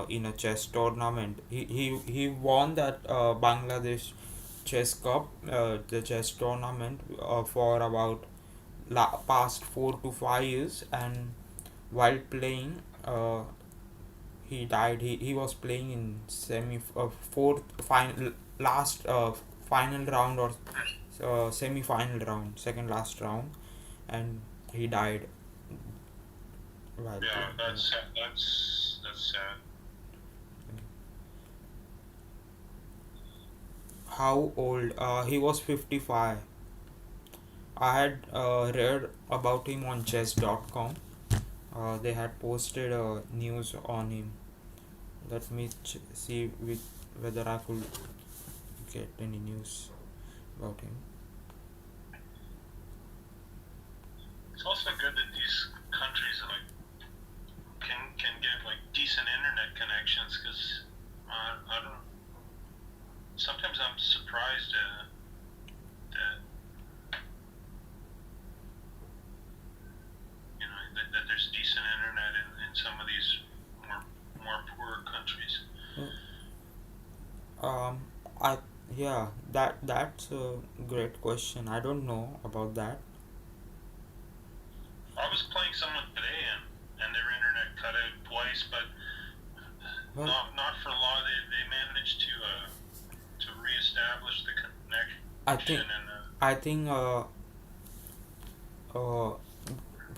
in a chess tournament. He won that Bangladesh chess cup, the chess tournament for about past 4 to 5 years, and while playing, he died. He was playing in fourth final last final round or semi final round, second last round, and he died while Yeah, playing. Yeah. that's sad. How old? He was 55. I had read about him on chess.com. They had posted news on him. Let me see whether I could get any news about him. It's also good that these countries like can get like decent internet connections because I don't. Sometimes I'm surprised that that there's decent internet in some of these more poor countries. Um, I yeah, that's a great question. I don't know about that. I was playing someone today and their internet cut out twice, but Well, not for long. They managed to reestablish the I think connection and I think uh,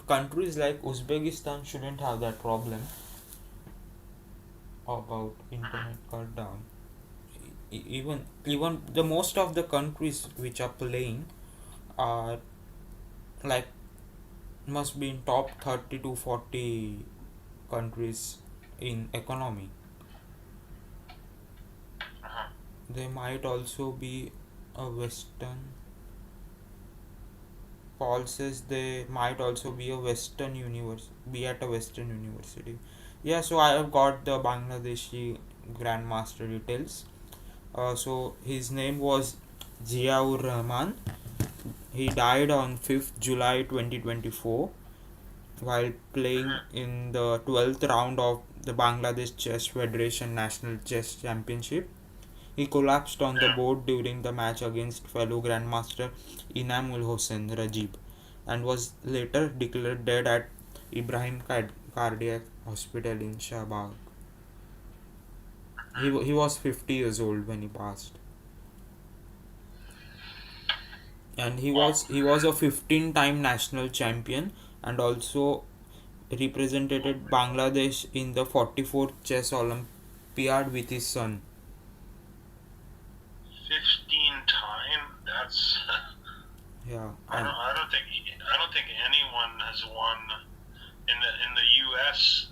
countries like Uzbekistan shouldn't have that problem about internet cut down. Even the most of the countries which are playing are like must be in top 30 to 40 countries in economy. uh-huh. They might also be a western. Paul says they might also be be at a western university. Yeah, so I have got the Bangladeshi grandmaster details. So his name was Ziaur Rahman. He died on 5th July 2024 while playing in the 12th round of the Bangladesh Chess Federation National Chess Championship. He collapsed on the Yeah. board during the match against fellow grandmaster Inamul Hossain Rajib and was later declared dead at Ibrahim Cardiac Hospital in Shahbag. He was 50 years old when he passed. And Wow. he was a 15-time national champion and also represented Bangladesh in the 44th Chess Olympiad with his son. 15 time. That's Yeah, and I don't think anyone has won in the U.S.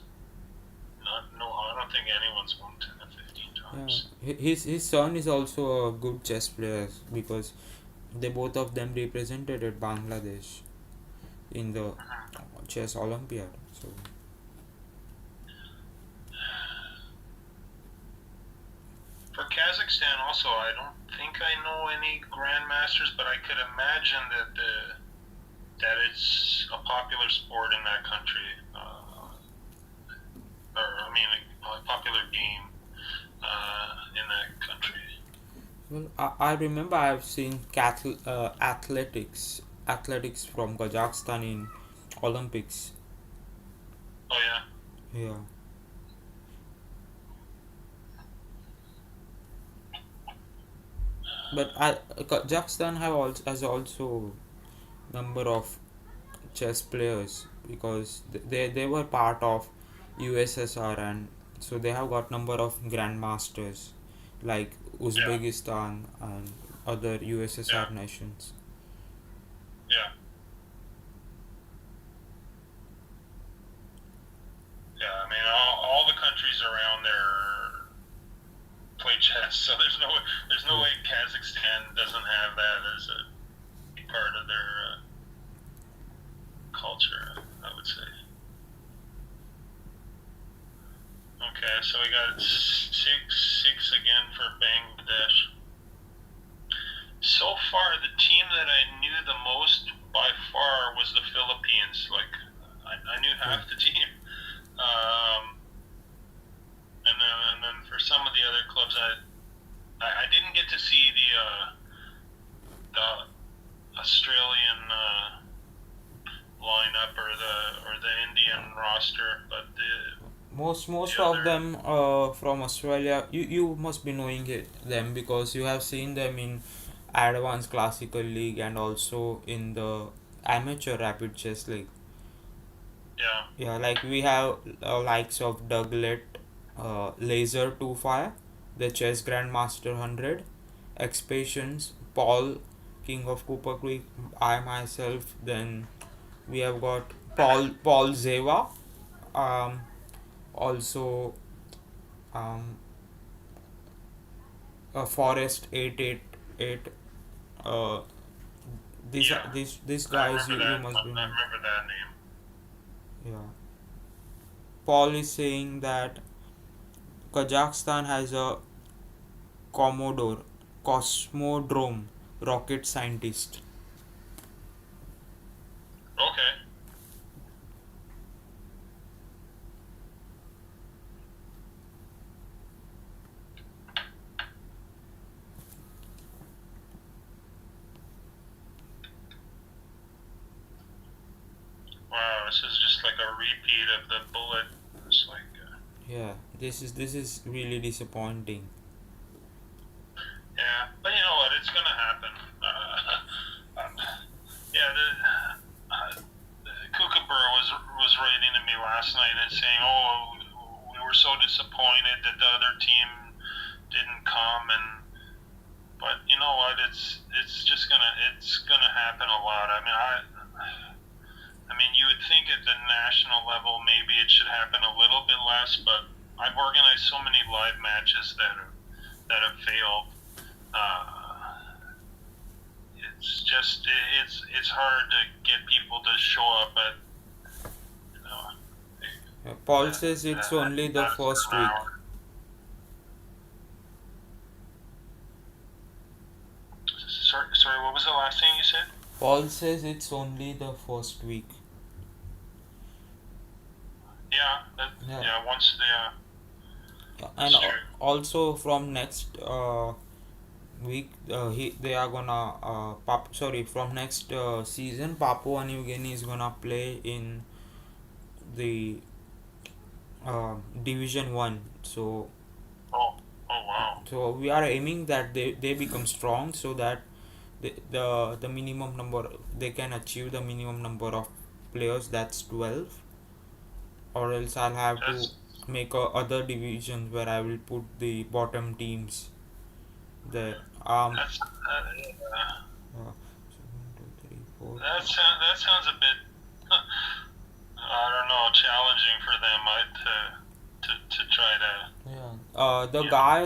Not no. I don't think anyone's won 10 or 15 yeah, times. his son is also a good chess player because they both of them represented Bangladesh in the chess Olympiad. So For Kazakhstan, also, I don't think I know any grandmasters, but I could imagine that it's a popular sport in that country, or I mean, a popular game in that country. Well, I remember I've seen athletics from Kazakhstan in Olympics. Oh yeah, Yeah, but Kazakhstan has also number of chess players because they were part of USSR, and so they have got number of grandmasters like yeah, Uzbekistan and other USSR yeah, nations. yeah, yeah. I mean, all the countries around there play chess, so there's no Yeah. way Kazakhstan doesn't have that as a part of their culture. I would say. Okay, so we got 6-6 again for Bangladesh. So far, the team that I knew the most by far was the Philippines. Like, I knew half the team. Um, and then for some of the other clubs, I didn't get to see the Australian lineup or the Indian roster, but Most the of other them from Australia. You must be knowing them because you have seen them in Advanced Classical League and also in the Amateur Rapid Chess League. yeah, Yeah, like we have likes of Douglet, Laser 2 Fire, the Chess Grandmaster 100, Expatians, Paul, King of Cooper Creek, I myself. Then we have got Paul Zeva, um, also um, Forest 888. Uh, yeah. these I guys remember you that. must be I knowing. remember that name. Yeah, Paul is saying that Kazakhstan has a Commodore Cosmodrome rocket scientist. Okay. Wow, this is just like a repeat of the bullet. It's like, Yeah, this is really disappointing. yeah, but you know what? It's gonna happen. Um, yeah, the Kookaburra was writing to me last night and saying, "Oh, we were so disappointed that the other team didn't come." But you know what? It's gonna happen a lot. I mean, you would think at the national level maybe it should happen a little bit less, but I've organized so many live matches that have failed. Uh, it's just it's hard to get people to show up at you know Paul says it's only the at a first certain week. hour. Sorry, what was the last thing you said? Paul says it's only the first week. Yeah, Yeah, yeah. Once and it's true. also from next week they are gonna from next season Papua New Guinea is gonna play in the Division 1. Oh, oh wow. So we are aiming that they become strong so that the minimum number they can achieve the minimum number of players, that's 12, or else I'll have to That's make other divisions where I will put the bottom teams there. Uh, 7, 2, 3, 4, 5. that sounds a bit I don't know challenging for them. To try to Yeah. The you know guy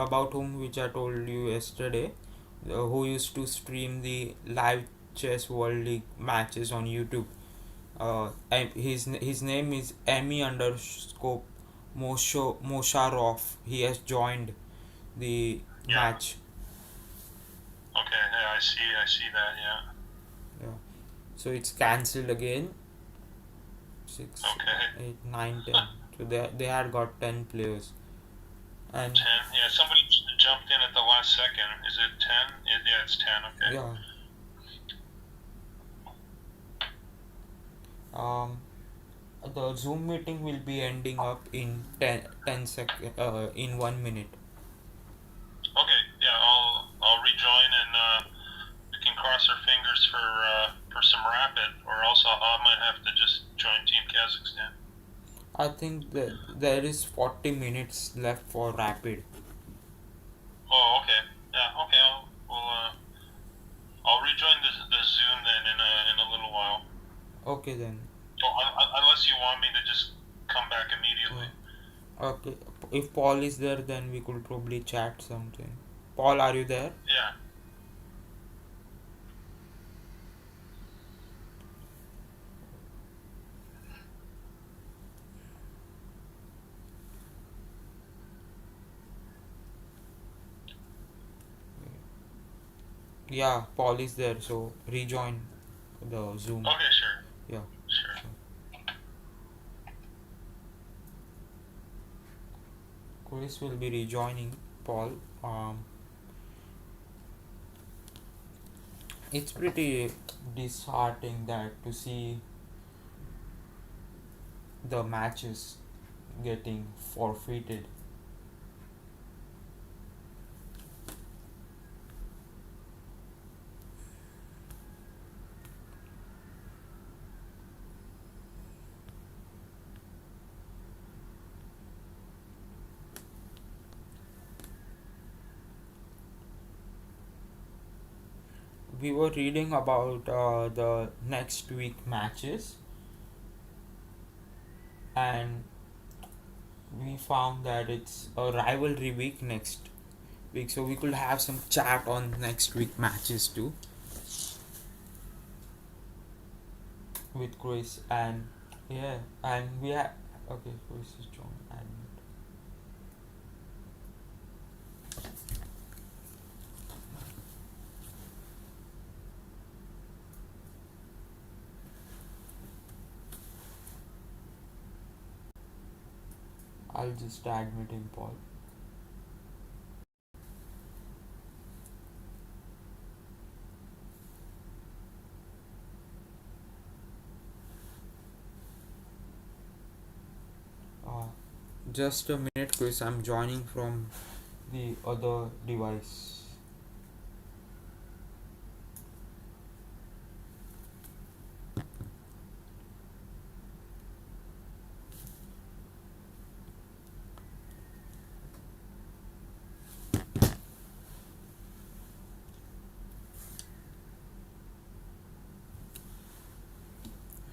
about whom which I told you yesterday, who used to stream the live chess world league matches on YouTube. His name is Emmy underscore Mosharov. He has joined the yeah. match. Okay, yeah, I see that. Yeah. Yeah. So it's cancelled again. Six, Okay. 8, 9, 10. So they had got 10 players, and 10. Yeah, somebody jumped in at the last second. Is it 10? Yeah, it's 10. Okay. Yeah. Um, the Zoom meeting will be ending up in 10 in 1 minute. Okay. Yeah, I'll rejoin and we can cross our fingers for some rapid, or else I might have to just join Team Kazakhstan. I think that there is 40 minutes left for rapid. Oh, okay. Yeah. Okay. I'll rejoin the Zoom then in a little while. Okay then. Unless you want me to just come back immediately. Okay. If Paul is there, then we could probably chat something. Paul, are you there? Yeah. Yeah, Paul is there. So rejoin the Zoom. Okay. Sure. Yeah. Sure. Chris will be rejoining Paul. Um, it's pretty disheartening that to see the matches getting forfeited. We were reading about the next week matches, and we found that it's a rivalry week next week, so we could have some chat on next week matches too with Chris. And yeah, and we have, okay, Chris is joined. Admit. I'll just admit him, Paul. uh, just a minute, Chris, I'm joining from the other device.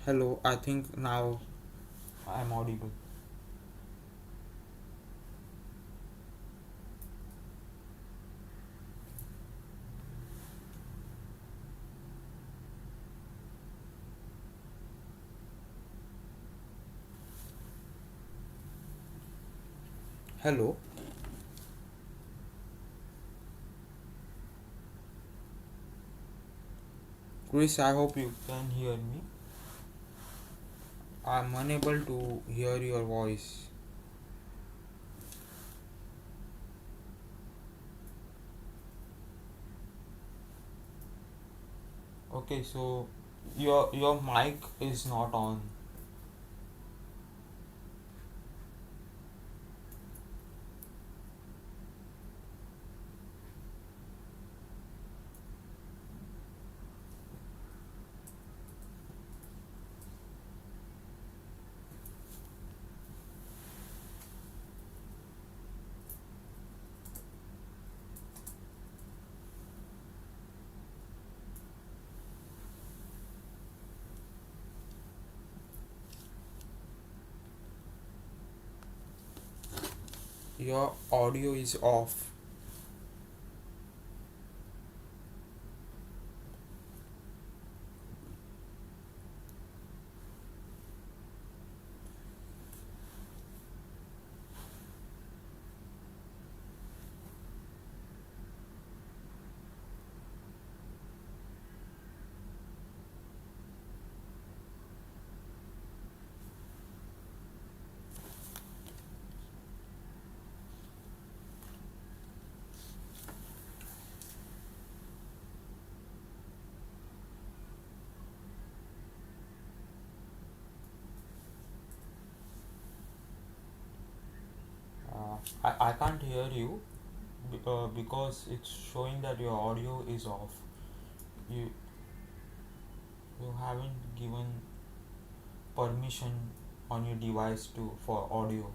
Hello, I think now I'm audible. Hello. Chris, I hope you can hear me. I'm unable to hear your voice. Okay, so your mic is not on. Your audio is off. I can't hear you because it's showing that your audio is off. You you haven't given permission on your device to for audio.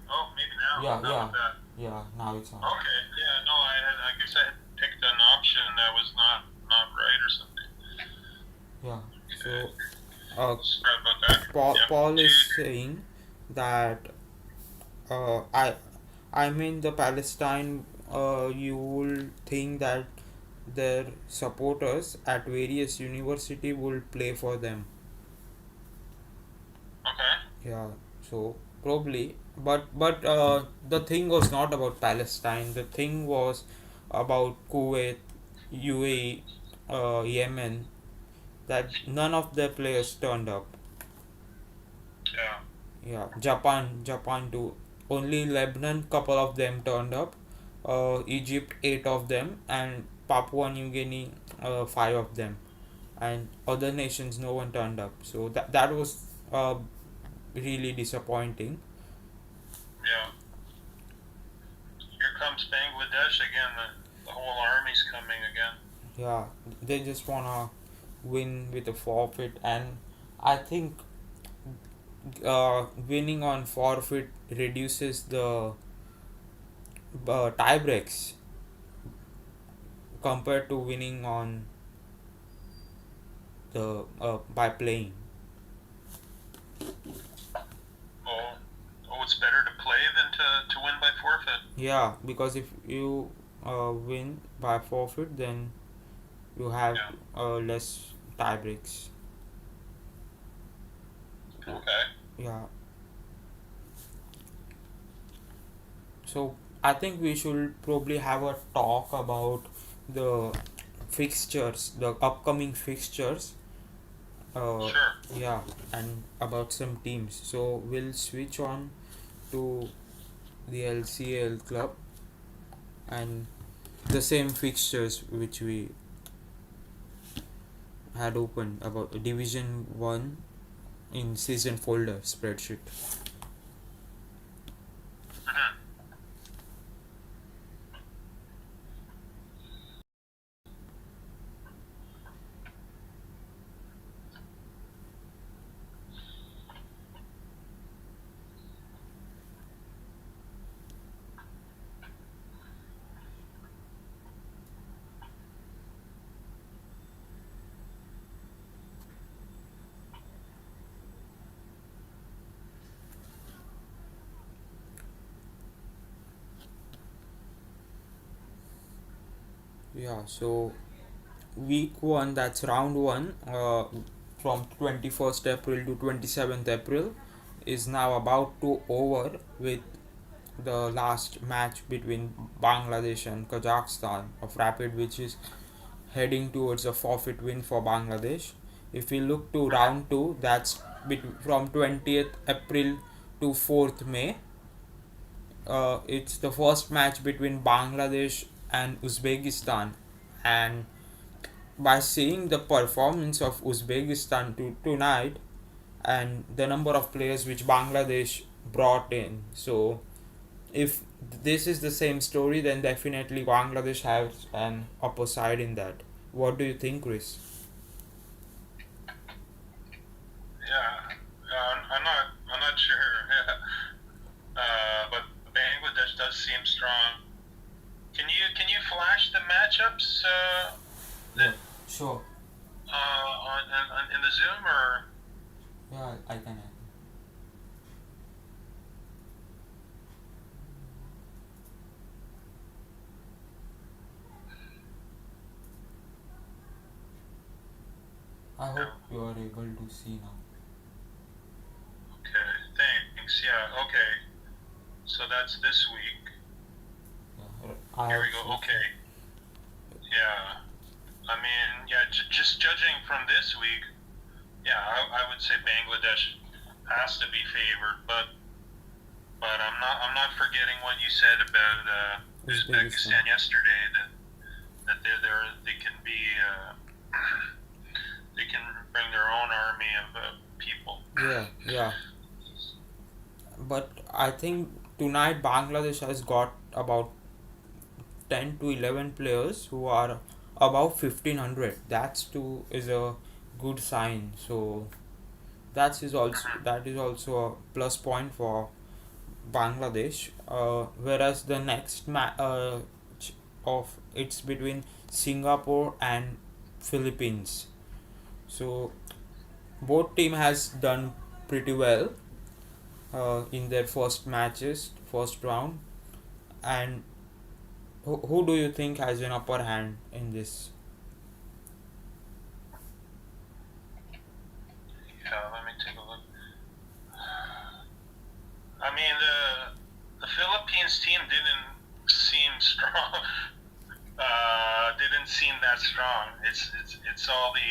Oh, maybe now. Yeah, How yeah, about that? yeah. Now it's on. Okay. Yeah. No, I guess I had picked an option that was not right or something. Yeah. Okay. So, uh, Sorry about that. Yep. Paul is Two. saying that uh, I I mean the Palestine. You will think that their supporters at various university will play for them. Okay. Yeah, so probably, but the thing was not about Palestine. The thing was about Kuwait, UAE, Yemen. That none of their players turned up. Yeah. Yeah, Japan too. Only Lebanon, couple of them turned up. Egypt, 8 of them, and Papua New Guinea, 5 of them, and other nations no one turned up. So that was really disappointing. Yeah. Here comes Bangladesh again. The whole army's coming again. Yeah, they just wanna win with a forfeit, and I think winning on forfeit reduces the tie breaks compared to winning on the by playing. Oh, it's better to play than to win by forfeit. Yeah, because if you win by forfeit, then you have Yeah. less tie breaks. Okay. Yeah, so I think we should probably have a talk about the fixtures, the upcoming fixtures. Sure. Yeah, and about some teams. So we'll switch on to the LCL club and the same fixtures which we had opened about Division 1 in season folder spreadsheet. Mhm. Yeah, so week 1, that's round 1, from 21st April to 27th April, is now about to over with the last match between Bangladesh and Kazakhstan of Rapid, which is heading towards a forfeit win for Bangladesh. If we look to round 2, that's from 20th April to 4th May. It's the first match between Bangladesh and Uzbekistan, and by seeing the performance of Uzbekistan tonight and the number of players which Bangladesh brought in, so if this is the same story, then definitely Bangladesh has an upper side in that. What do you think, Chris? Yeah. I'm not sure. But Bangladesh does seem strong. Can you flash the matchups Yeah, sure. on in the Zoom or? Yeah, I can. I hope Yeah. you are able to see now. Okay. Thanks. Yeah. Okay. So that's this week. Yeah, I Here have we go. switched. Okay. Yeah. I mean, yeah. Just judging from this week, yeah, I would say Bangladesh has to be favored, but I'm not forgetting what you said about Uzbekistan. Uzbekistan yesterday that they can be they can bring their own army of people. Yeah, yeah. But I think tonight Bangladesh has got about 10 to 11 players who are above 1500. That's too is a good sign. So that is also a plus point for Bangladesh. Whereas the next of it's between Singapore and Philippines. So both team has done pretty well in their first matches, first round. And who do you think has an upper hand in this? Yeah, let me take a look. I mean, the Philippines team didn't seem strong. Didn't seem that strong. It's all the.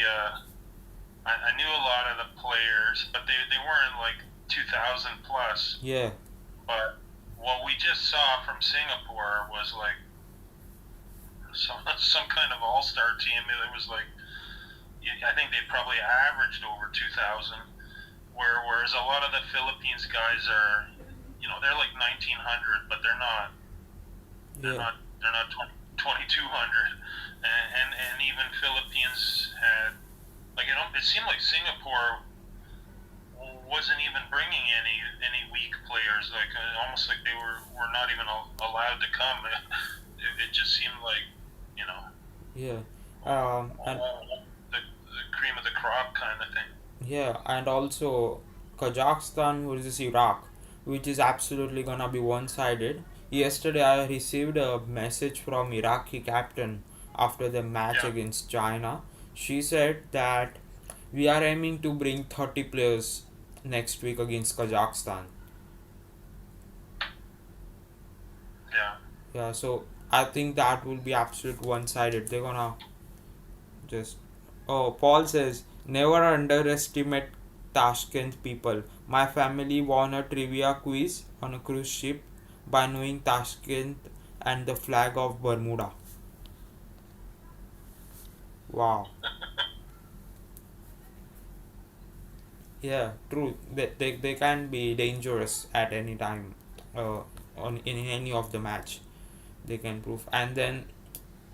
I knew a lot of the players, but they weren't like 2,000 plus. Yeah, But what we just saw from Singapore was like some kind of all star team. It was like I think they probably averaged over 2,000. Whereas a lot of the Philippines guys are, they're like 1,900, but they're not. They're yeah, not. They're not 2,200. And even Philippines had like it seemed like Singapore wasn't even bringing any weak players. Like almost like they were not even allowed to come. It just seemed like you know yeah. And the cream of the crop kind of thing. yeah, and also Kazakhstan versus Iraq, which is absolutely gonna be one-sided. Yesterday, I received a message from Iraqi captain after the match Yeah, against China. She said that we are aiming to bring 30 players next week against Kazakhstan. yeah, Yeah, so I think that will be absolute one-sided. They're gonna just. Oh, Paul says, never underestimate Tashkent people. My family won a trivia quiz on a cruise ship by knowing Tashkent and the flag of Bermuda. Wow. Yeah, true. They can be dangerous at any time on in any of the match. They can prove. And then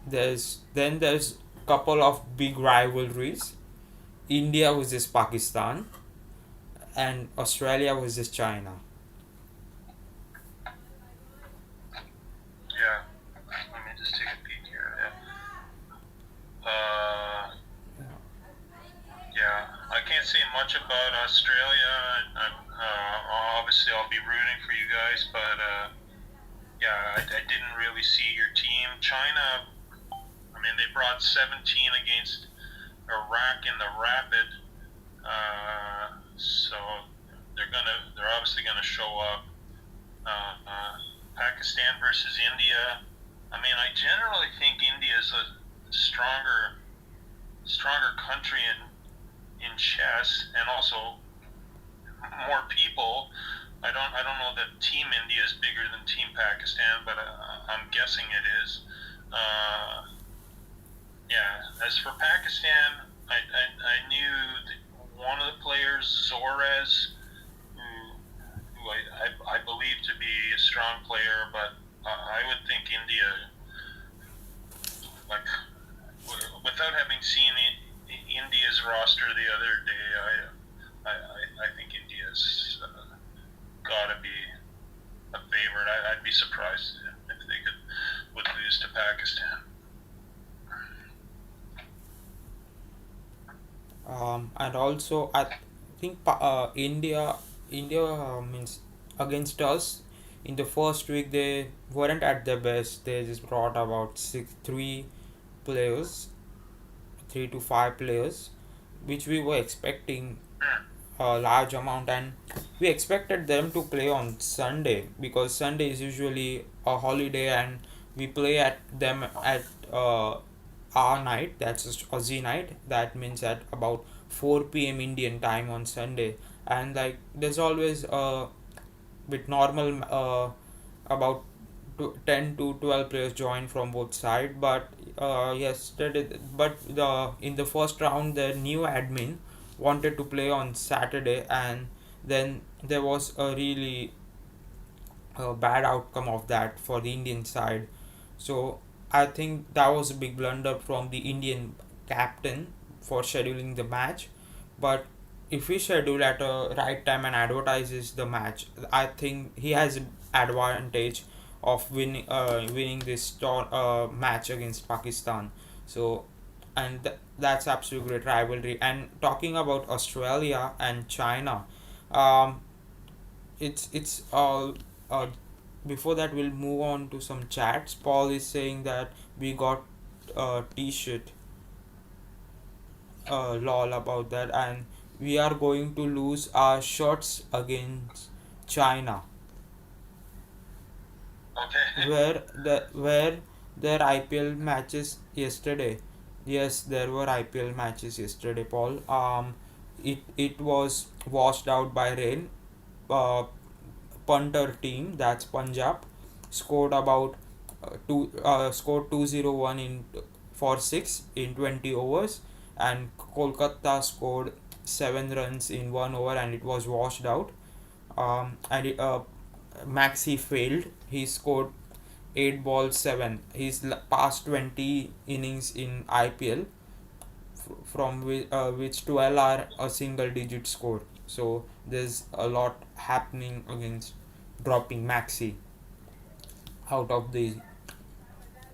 there's couple of big rivalries. India versus Pakistan and Australia versus China. yeah. Let me just take a peek here. Yeah. Yeah. I can't say much about Australia. Obviously, I'll be rooting for you guys, but yeah, I didn't really see your team. China, I mean, they brought 17 against Iraq in the Rapid, so they're obviously gonna show up. Pakistan versus India. I mean, I generally think India is a stronger country in chess, and also more people. I don't know that Team India is bigger than Team Pakistan, but I'm guessing it is. Uh, yeah. As for Pakistan, I knew one of the players, Zorez, who I believe to be a strong player, but I would think India, like, without having seen India's roster the other day, I think India's got to be a favorite. I'd be surprised if they would lose to Pakistan. And also I think India means against us in the first week they weren't at their best. They just brought about players, 3 to 5 players, which we were expecting a large amount, and we expected them to play on Sunday because Sunday is usually a holiday and we play at them at our night, that's Aussie night, that means at about 4 p.m. Indian time on Sunday. And like there's always with normal about 10 to 12 players join from both sides, but yesterday, but the in the first round the new admin wanted to play on Saturday, and then there was a really a bad outcome of that for the Indian side. So I think that was a big blunder from the Indian captain for scheduling the match. But if he schedule at a right time and advertises the match, I think he has an advantage of winning this match against Pakistan. So and that's absolutely great rivalry. And talking about Australia and China, um, it's all before that we'll move on to some chats. Paul is saying that we got a t-shirt lol about that, and we are going to lose our shirts against China, Okay. where their IPL matches yesterday. Yes, there were IPL matches yesterday, Paul. It was washed out by rain. uh, Punter team, that's Punjab, scored about scored 201 in for 6 in 20 overs, and Kolkata scored 7 runs in 1 over, and it was washed out. And Maxi failed. He scored 8 balls 7. His past 20 innings in IPL, from which 12 are a single digit score. So there's a lot happening against dropping Maxi out of the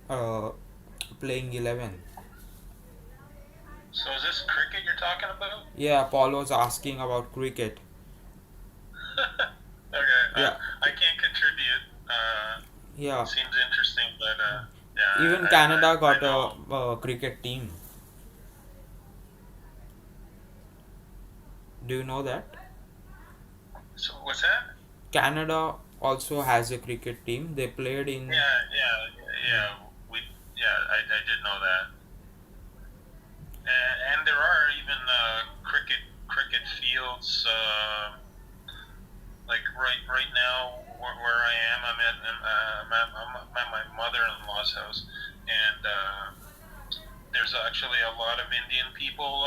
uh, playing 11. So is this cricket you're talking about? Yeah, Paul was asking about cricket. Okay, Yeah, I can't contribute. yeah. Seems interesting, but yeah, Even Canada I got know. a cricket team. Do you know that? So what's that? Canada also has a cricket team. They played Yeah, in. yeah, Yeah. yeah. We yeah, I did know that. And there are even cricket fields. Like right now, where I am, I'm at my mother-in-law's house, and there's actually a lot of Indian people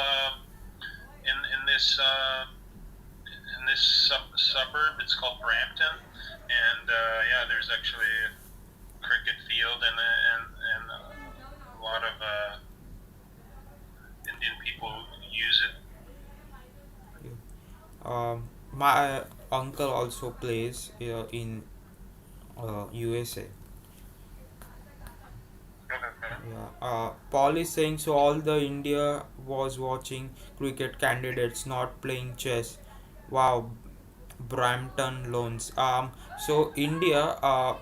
in this suburb. It's called Brampton, and yeah, there's actually a cricket field, and a lot of Indian people use it. My uncle also plays in USA. Okay. Yeah. Paul is saying so. All the India was watching cricket candidates not playing chess. Wow, Brampton loans. So India.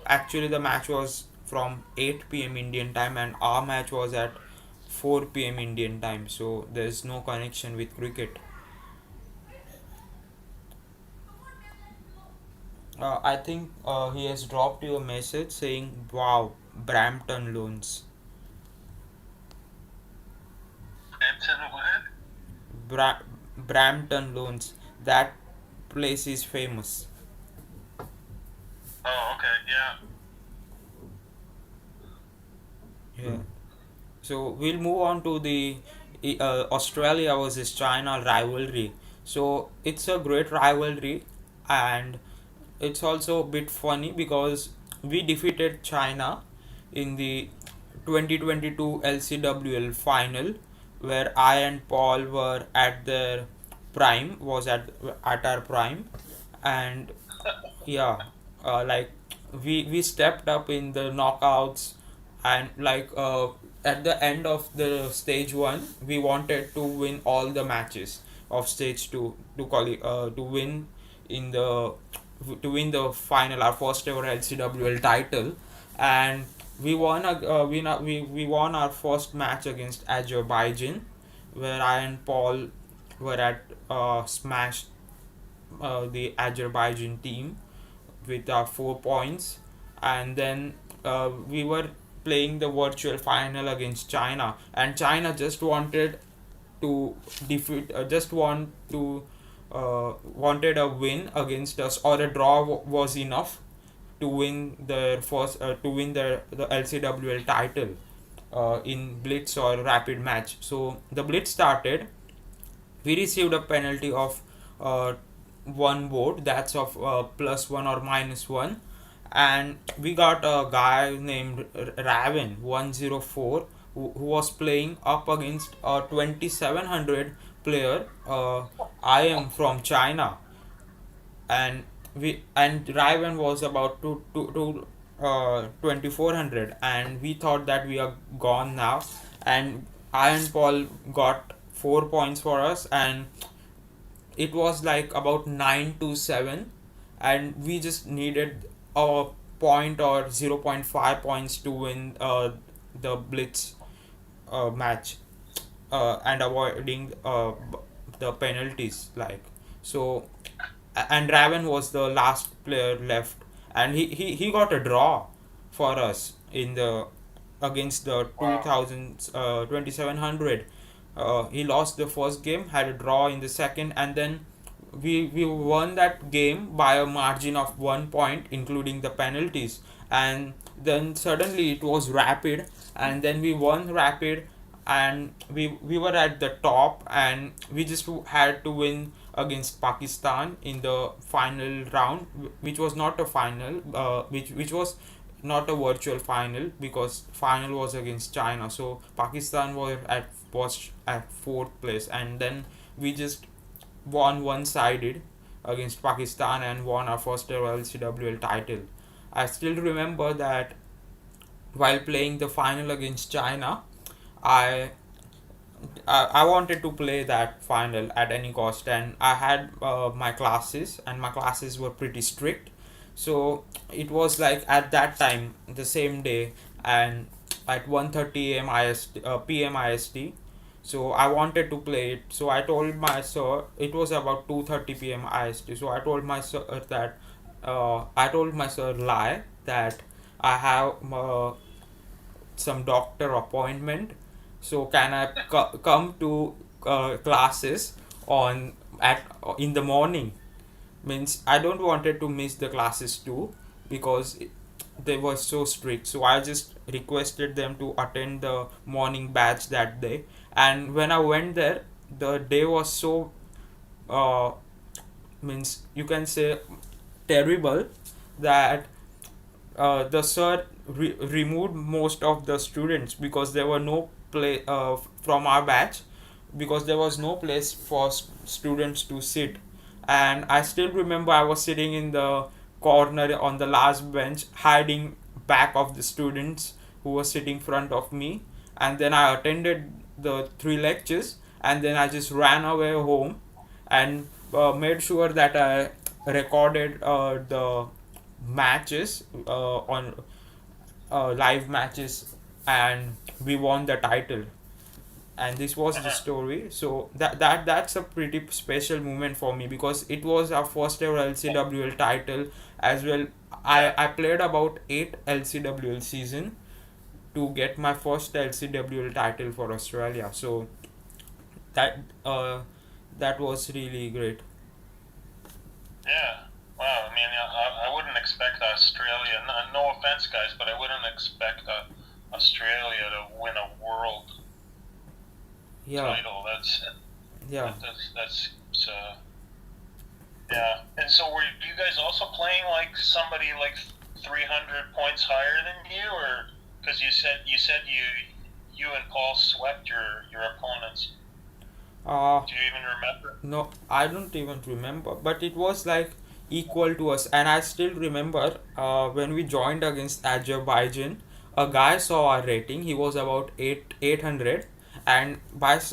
Actually, the match was from 8 p.m. Indian time, and our match was at 4 p.m. Indian time. So there's no connection with cricket. I think he has dropped you a message saying, "Wow, Brampton loans." Brampton, what? Brampton loans. That place is famous. Oh, okay, yeah. Yeah. So we'll move on to the Australia versus China rivalry. So it's a great rivalry, and it's also a bit funny because we defeated China in the 2022 LCWL final, where I and Paul were at their prime, was at our prime, and yeah, like we stepped up in the knockouts, and like at the end of the stage 1 we wanted to win all the matches of stage 2 to win in the to win the final, our first ever LCWL title. And we won our first match against Azerbaijan, where I and Paul were at smashed the Azerbaijan team with 4 points. And then we were playing the virtual final against China, and China just wanted to defeat just want to wanted a win against us, or a draw was enough to win their first to win the LCWL title in blitz or rapid match. So the blitz started. We received a penalty of one vote, that's of +1 or -1, and we got a guy named Raven 104 who was playing up against a 2700 player. I am from China, and Raven was about 2400, and we thought that we are gone now, and Iron Paul got 4 points for us, and it was like about 9 to 7, and we just needed a point or 0.5 points to win the blitz match, and avoiding the penalties, like. So and Raven was the last player left, and he got a draw for us in the against the Wow. 2700. He lost the first game, had a draw in the second, and then we won that game by a margin of 1 point, including the penalties. And then suddenly it was rapid, and then we won rapid, and we were at the top, and we just had to win against Pakistan in the final round, which was not a final, which was not a virtual final, because final was against China. So Pakistan was at fourth place, and then we just won one sided against Pakistan and won our first ever LCWL title. I still remember that while playing the final against China, I I wanted to play that final at any cost, and I had my classes, and my classes were pretty strict. So it was like at that time, the same day, and at 1:30 a.m. p.m. IST. So I wanted to play it. So I told my sir, it was about 2:30 p.m. IST. So I told my sir that I told my sir lie that I have some doctor appointment, so can I come to classes on at in the morning. Means I don't wanted to miss the classes too, because they were so strict. So I just requested them to attend the morning batch that day, and when I went there, the day was so uh, means you can say terrible, that the sir removed most of the students, because there were no play from our batch, because there was no place for students to sit. And I still remember I was sitting in the corner on the last bench, hiding back of the students who were sitting front of me. And then I attended the three lectures, and then I just ran away home, and made sure that I recorded the matches on live matches, and we won the title. And this was the Mhm. story. So that's a pretty special moment for me, because it was our first ever LCWL title as well. I, Yeah. I played about 8 LCWL season to get my first LCWL title for Australia. So that uh, that was really great. Yeah. Wow. I mean, I wouldn't expect Australia. No offense, guys, but I wouldn't expect Australia to win a world Yeah, title. yeah. That's yeah. And so were you guys also playing like somebody like 300 points higher than you, or because you said you and Paul swept your opponents? Uh, Do you even remember? No, I don't even remember, but it was like equal to us. And I still remember when we joined against Azerbaijan, a guy saw our rating. He was about 800, and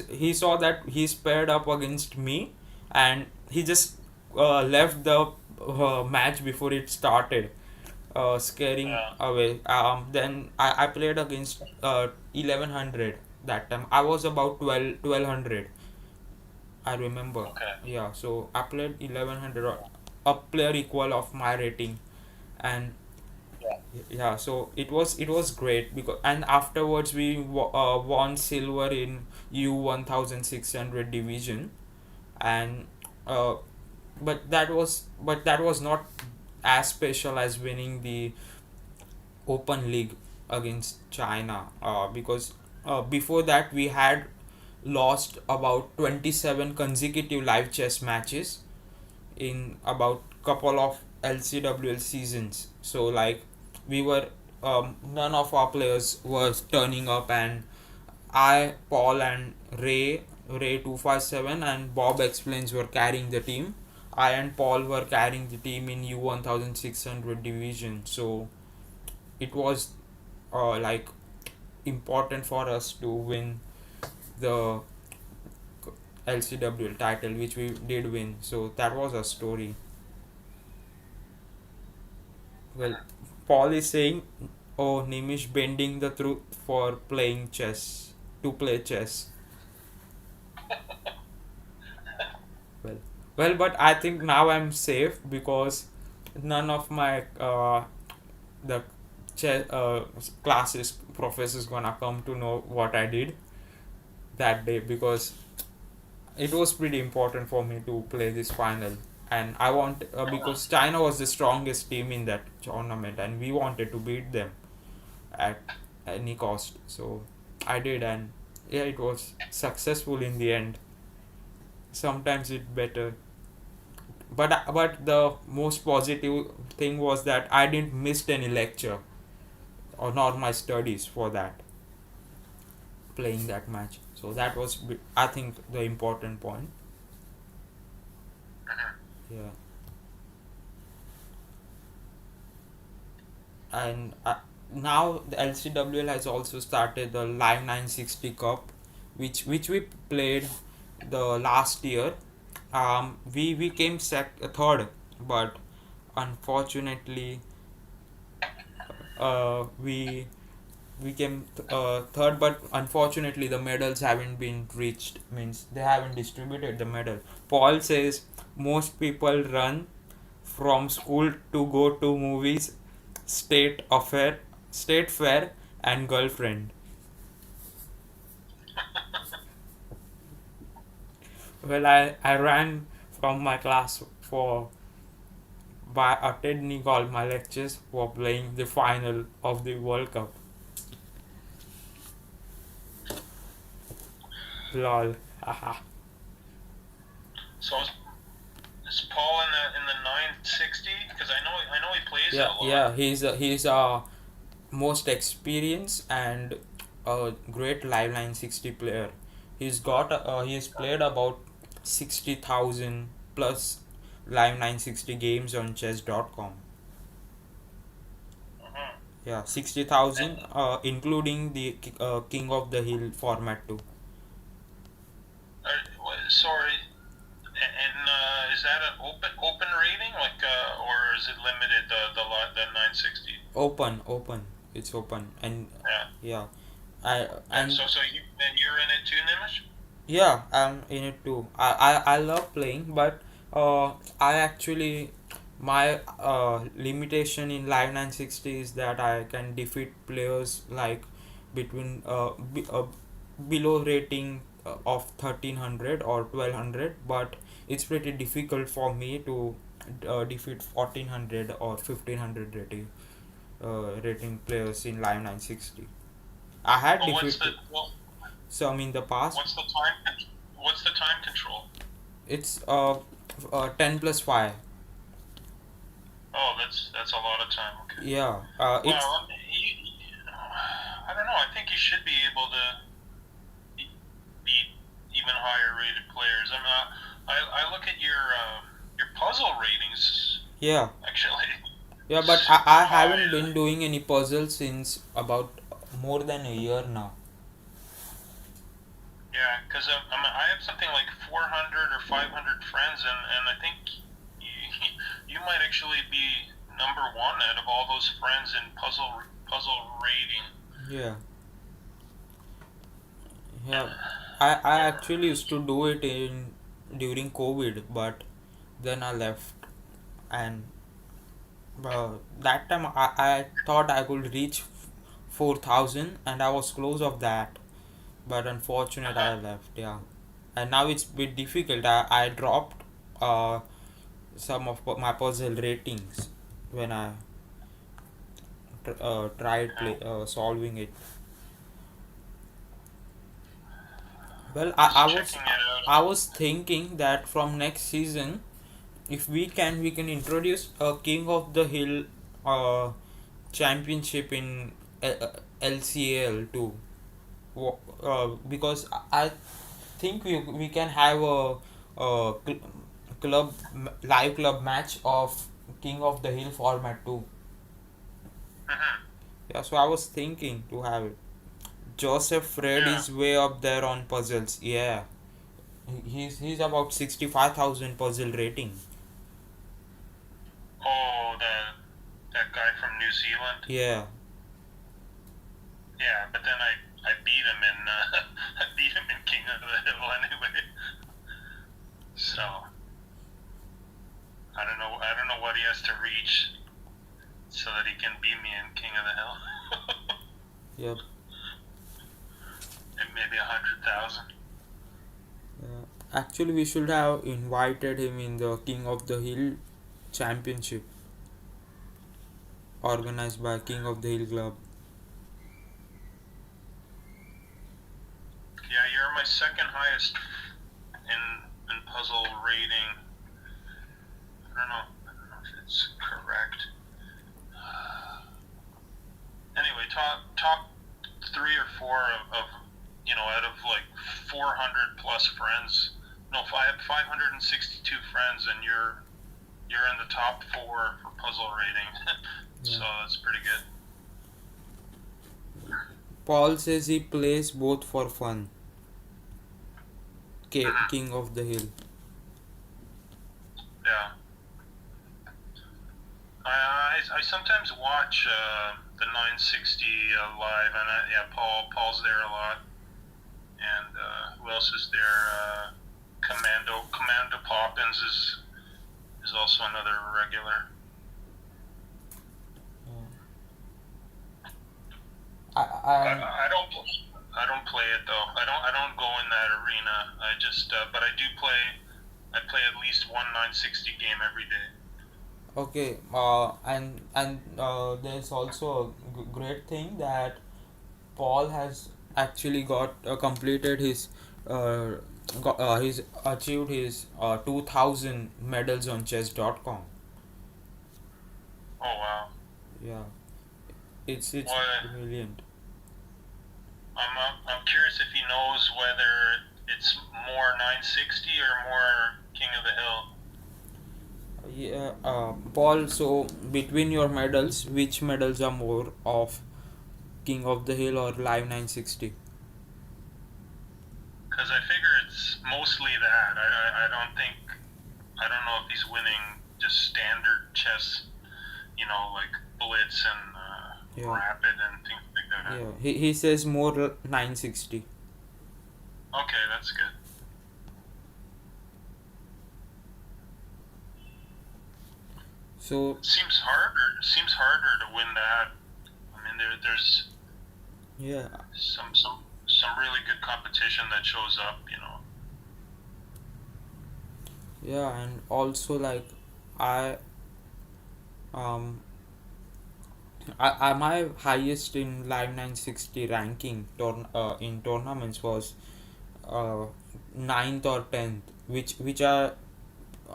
he saw that he's paired up against me, and he just left the match before it started, scaring Yeah. away. Then I played against 1100 that time. I was about 1200, I remember. Okay. Yeah, so I played 1100, a player equal of my rating, and Yeah. yeah, so it was great, because and afterwards we won silver in U 1600 division, and uh, but that was not as special as winning the Open League against China, because before that we had lost about 27 consecutive live chess matches in about couple of LCWL seasons. So like we were none of our players was turning up, and I, Paul, and Ray 257 and Bob Explains were carrying the team. I and Paul were carrying the team in U 1600 division. So it was like important for us to win the LCWL title, which we did win. So that was a story. Well, Paul is saying, "Oh, Nimish bending the truth for playing chess to play chess." Well, but I think now I'm safe because none of my the chess classes professors gonna come to know what I did that day, because it was pretty important for me to play this final, and I want because China was the strongest team in that tournament and we wanted to beat them at any cost. So I did, and yeah, it was successful in the end. Sometimes it better, but the most positive thing was that I didn't miss any lecture or not my studies for that playing that match. So that was I think the important point. Yeah. And now the LCWL has also started the Live 960 Cup, which we played the last year. We came third, but unfortunately, we came third. But unfortunately, the medals haven't been reached. Means they haven't distributed the medal. Paul says most people run from school to go to movies, state fair, and girlfriend. Well, I ran from my class for by attending all my lectures for playing the final of the World Cup. Lol. Haha. So is Paul in the 960? Because I know he plays it a Yeah, lot. yeah. He's most experienced and a great live line 60 player. He's played about 60,000 plus live 960 games on chess.com. Mhm. Yeah, 60,000 And including the King of the Hill format too. sorry, and is that an open rating, like, or is it limited the 960? Open. It's open, and Yeah. yeah, I Yeah. and So you're in it too, Nimish? yeah, I'm in it too. I love playing, but I actually my limitation in Live 960 is that I can defeat players like between below rating of 1300 or 1200, but it's pretty difficult for me to defeat 1400 or 1500 rating players in Live 960. I had Well, what's the defeated some in the past. what's the time what's the time control? It's 10 plus 5. Oh, that's a lot of time. Okay. Yeah, it's Well, I don't know. I think you should be able to beat even higher rated players. I look at your puzzle ratings. yeah, Actually, yeah, but super I high. haven't been doing any puzzles since about more than a year now. Yeah, because I have something like 400 or 500 friends, and I think you might actually be number one out of all those friends in puzzle rating. Yeah, yeah. I actually used to do it in during COVID, but then I left, and that time I thought I could reach 4,000, and I was close of that, but unfortunate I left. Yeah, and now it's a bit difficult. I dropped uh some of my puzzle ratings when I tried solving it. Well, Just checking it out. I was thinking that from next season if we can introduce a King of the Hill uh, championship in LCAL too. Because I think we can have a live club match of King of the Hill format too. Hmm. Yeah, so I was thinking to have it. Joseph Fred Yeah. is way up there on puzzles. Yeah, he's about 65,000 puzzle rating. Oh, that guy from New Zealand. Yeah, Yeah, but then I beat him in I beat him in King of the Hill anyway. So I don't know what he has to reach so that he can beat me in King of the Hill. yep. And maybe 100,000. Actually, we should have invited him in the King of the Hill championship organized by King of the Hill Club. Yeah, you're my second highest in puzzle rating. I don't know if it's correct. Anyway, top 3 or 4 of out of like 400 plus friends. No, I have 562 friends, and you're in the top 4 for puzzle rating. Yeah. So that's pretty good. Paul says he plays both for fun. Mhm. King of the Hill. Yeah. I sometimes watch the 960 live, and yeah, Paul's there a lot, and who else is there? Commando Poppins is also another regular. I, I, I I don't play it though. I don't go in that arena. I just but I do play. I play at least one 960 game every day. Okay, and there's also a great thing that Paul has actually got completed his he's achieved his 2000 medals on chess.com. Oh wow. Yeah, it's Well, brilliant. I'm curious if he knows whether it's more 960 or more King of the Hill. Yeah, Paul. So between your medals, which medals are more of King of the Hill or Live 960? Because I figure it's mostly that. I don't know if he's winning just standard chess, like blitz and Yeah, rapid and things like that. yeah. He says more 960. Okay, that's good. So Seems harder to win that. I mean, there's yeah, some really good competition that shows up. yeah, and also like I um I my highest in Live 960 ranking in tournaments was uh, ninth or 10th, which are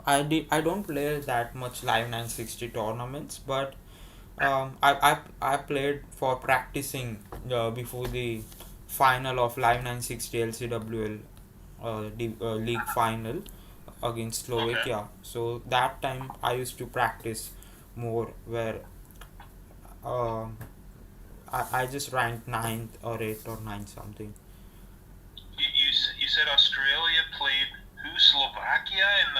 I don't play that much Live 960 tournaments, but I played for practicing before the final of Live 960 LCWL league final against Okay. Slovakia. So that time I used to practice more, where um I just ranked ninth or eighth or ninth something. You said Australia played who? Slovakia in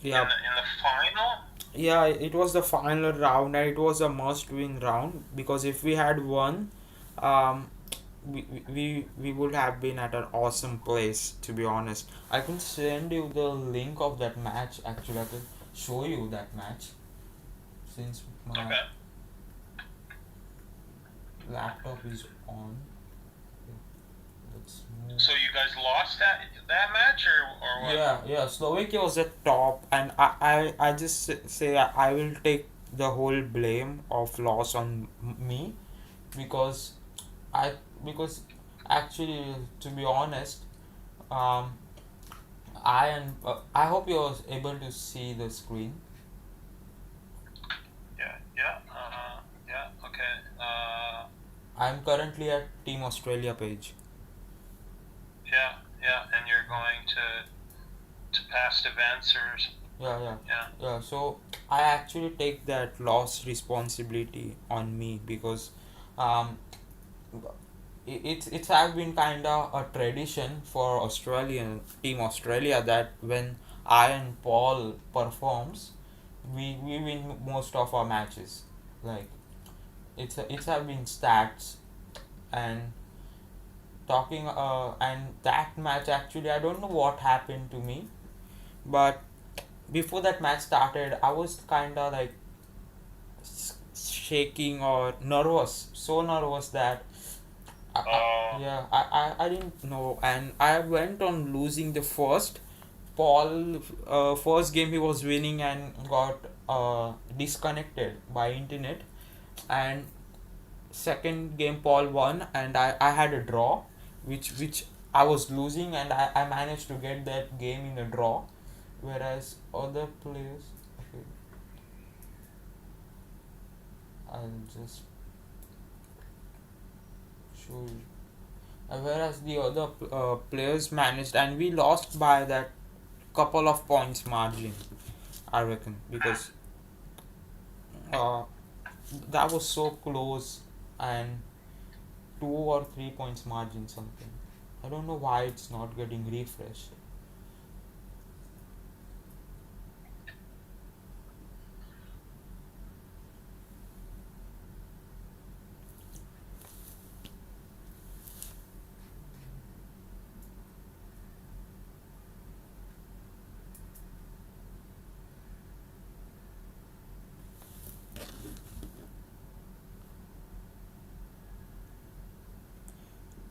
Yeah, the final? yeah, it was the final round and it was a must-win round because if we had won, um, we would have been at an awesome place. To be honest, I can send you the link of that match. Actually, I can show you that match since my Okay. laptop is on. Let's move. So you guys lost that match or what? Yeah, Slovakia was at top, and I just say I will take the whole blame of loss on me because I because actually, to be honest, um I hope you're able to see the screen. Yeah, yeah, yeah. Okay. I'm currently at Team Australia page. Yeah, yeah. And you're going to past events or Yeah, yeah, yeah. yeah. So I actually take that loss responsibility on me because um, it's have been kind of a tradition for Australian Team Australia that when I and Paul performs, we win most of our matches. Like it's have been stats and talking and that match actually I don't know what happened to me, but before that match started I was kind of like shaking or nervous, so nervous that yeah, I didn't know, and I went on losing the first. Paul, first game he was winning and got disconnected by internet, and second game Paul won, and I had a draw, which I was losing, and I managed to get that game in a draw, whereas other players. Okay, I'll just show you. Whereas the other players managed, and we lost by that couple of points margin, I reckon, because uh, that was so close, and 2 or 3 points margin something. I don't know why it's not getting refreshed.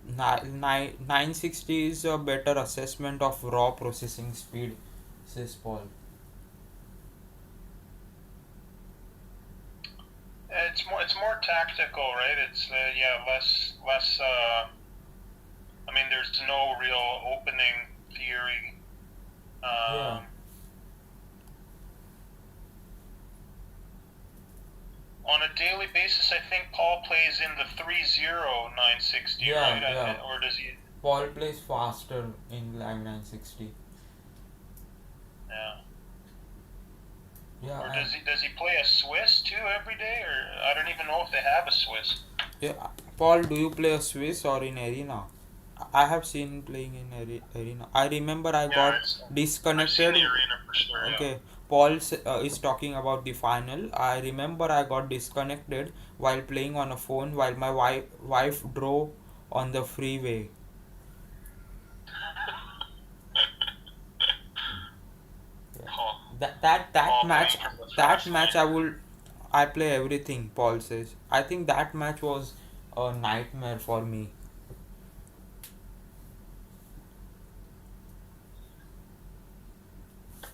Ni- 960 is a better assessment of raw processing speed, says Paul. It's more tactical, right? It's yeah, less. I mean, there's no real opening theory. Yeah, On a daily basis, I think Paul plays in the 30960, yeah, right? yeah. Or does he? Paul plays faster in live 960. Yeah. Yeah, Or and does he play a Swiss too every day? Or I don't even know if they have a Swiss. yeah, Paul, do you play a Swiss or in arena? I have seen him playing in arena. I remember I Yeah, got I've seen disconnected. the arena for sure. Yeah. Okay, Paul is talking about the final. I remember I got disconnected while playing on a phone while my wife drove on the freeway. Yeah. Paul, That Paul match, playing from the fast lane. I play everything. Paul says. I think that match was a nightmare for me.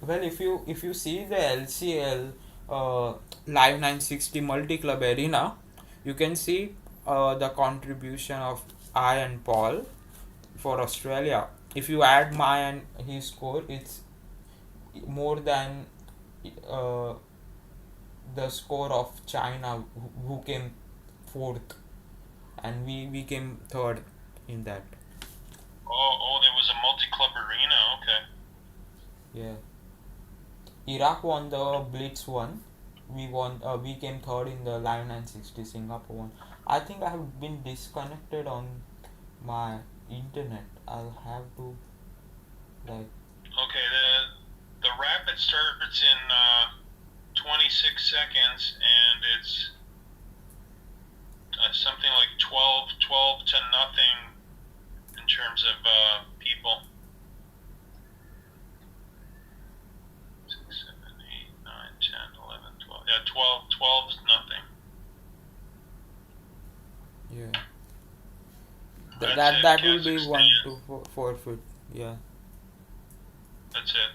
Well, if you see the LCL live 960 multi club arena, you can see the contribution of I and Paul for Australia. If you add my and his score, it's more than uh, the score of China, who came fourth, and we came third in that. Oh, there was a multi-club arena. Okay. Yeah, Iraq won the Blitz one. We won. We came third in the Live 960. Singapore one. I think I have been disconnected on my internet. I'll have to like. Okay. The rapid starts in 26 seconds, and it's something like 12 to nothing in terms of people. 6, 7, 8, 9, 10, 11, 12. Yeah, 12 nothing. Yeah. That's it. That will be one Kazakhstan. to forfeit. Yeah. That's it.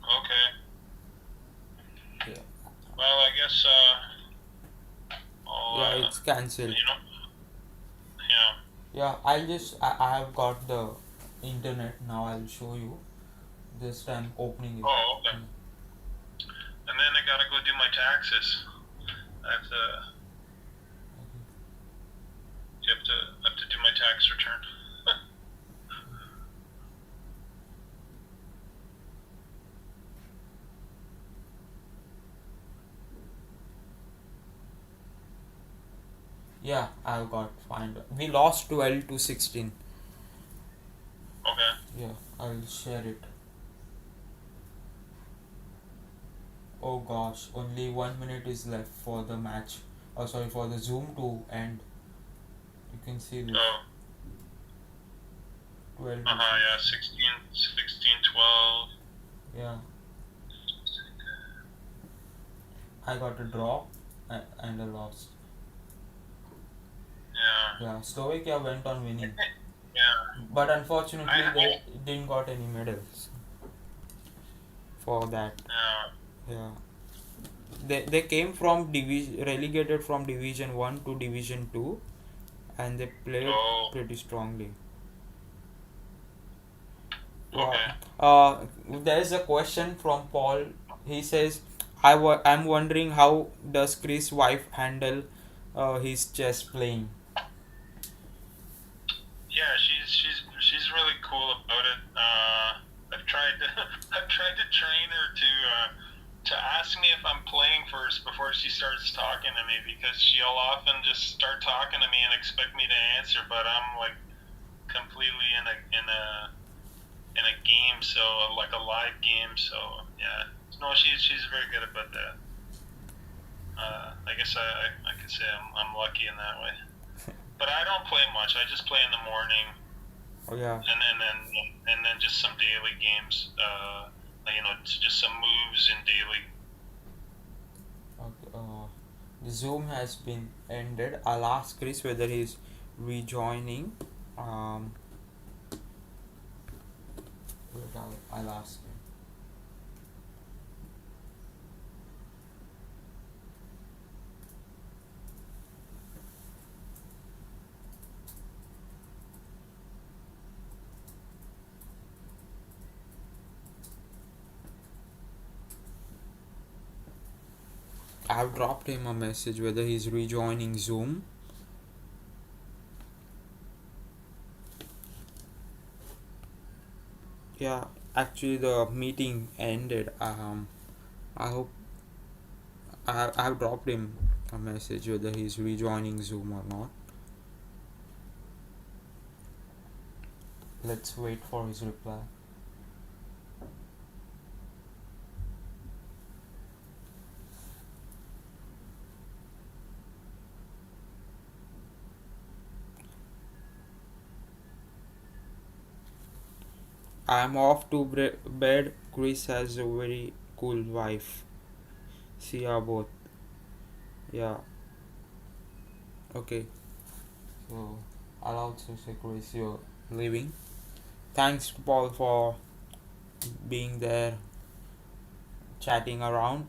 Okay. Yeah. Well, I guess I'll, Yeah. It's cancelled. yeah. Yeah. I have got the internet now. I'll show you. Just I'm opening it. Oh, okay. And then I gotta go do my taxes. I have to. I have to do my tax return. Yeah, I've got find. We lost 12 to 16. Okay. Yeah, I'll share it. Oh gosh, only 1 minute is left for the match. Oh, sorry, for the Zoom to end. You can see this. Oh. 12 to Yeah. 16, 12. Yeah, I got a draw and a loss. Yeah. Yeah, Slovakia went on winning, Yeah. but unfortunately I. they didn't got any medals for that. Yeah. Yeah, they came from division relegated from Division 1 to Division 2, and they played Oh. pretty strongly. Okay. There's a question from Paul. He says, I'm wondering how does Chris' wife handle his chess playing? Yeah, she's really cool about it. I've tried to I've tried to train her to ask me if I'm playing first before she starts talking to me, because she'll often just start talking to me and expect me to answer, but I'm like completely in a game, so like a live game. So yeah, no, she's very good about that. I guess I could say I'm lucky in that way. But I don't play much. I just play in the morning, Oh yeah. and then just some daily games. Just some moves in daily. Okay, the Zoom has been ended. I'll ask Chris whether he's rejoining. Um, wait, I'll ask him. I've dropped him a message whether he's rejoining Zoom. Yeah, actually the meeting ended. I hope I've dropped him a message whether he's rejoining Zoom or not. Let's wait for his reply. I'm off to bed. Chris has a very cool wife. See ya both. Yeah. Okay. So I'll also say Chris, you're leaving. Thanks, Paul, for being there, chatting around.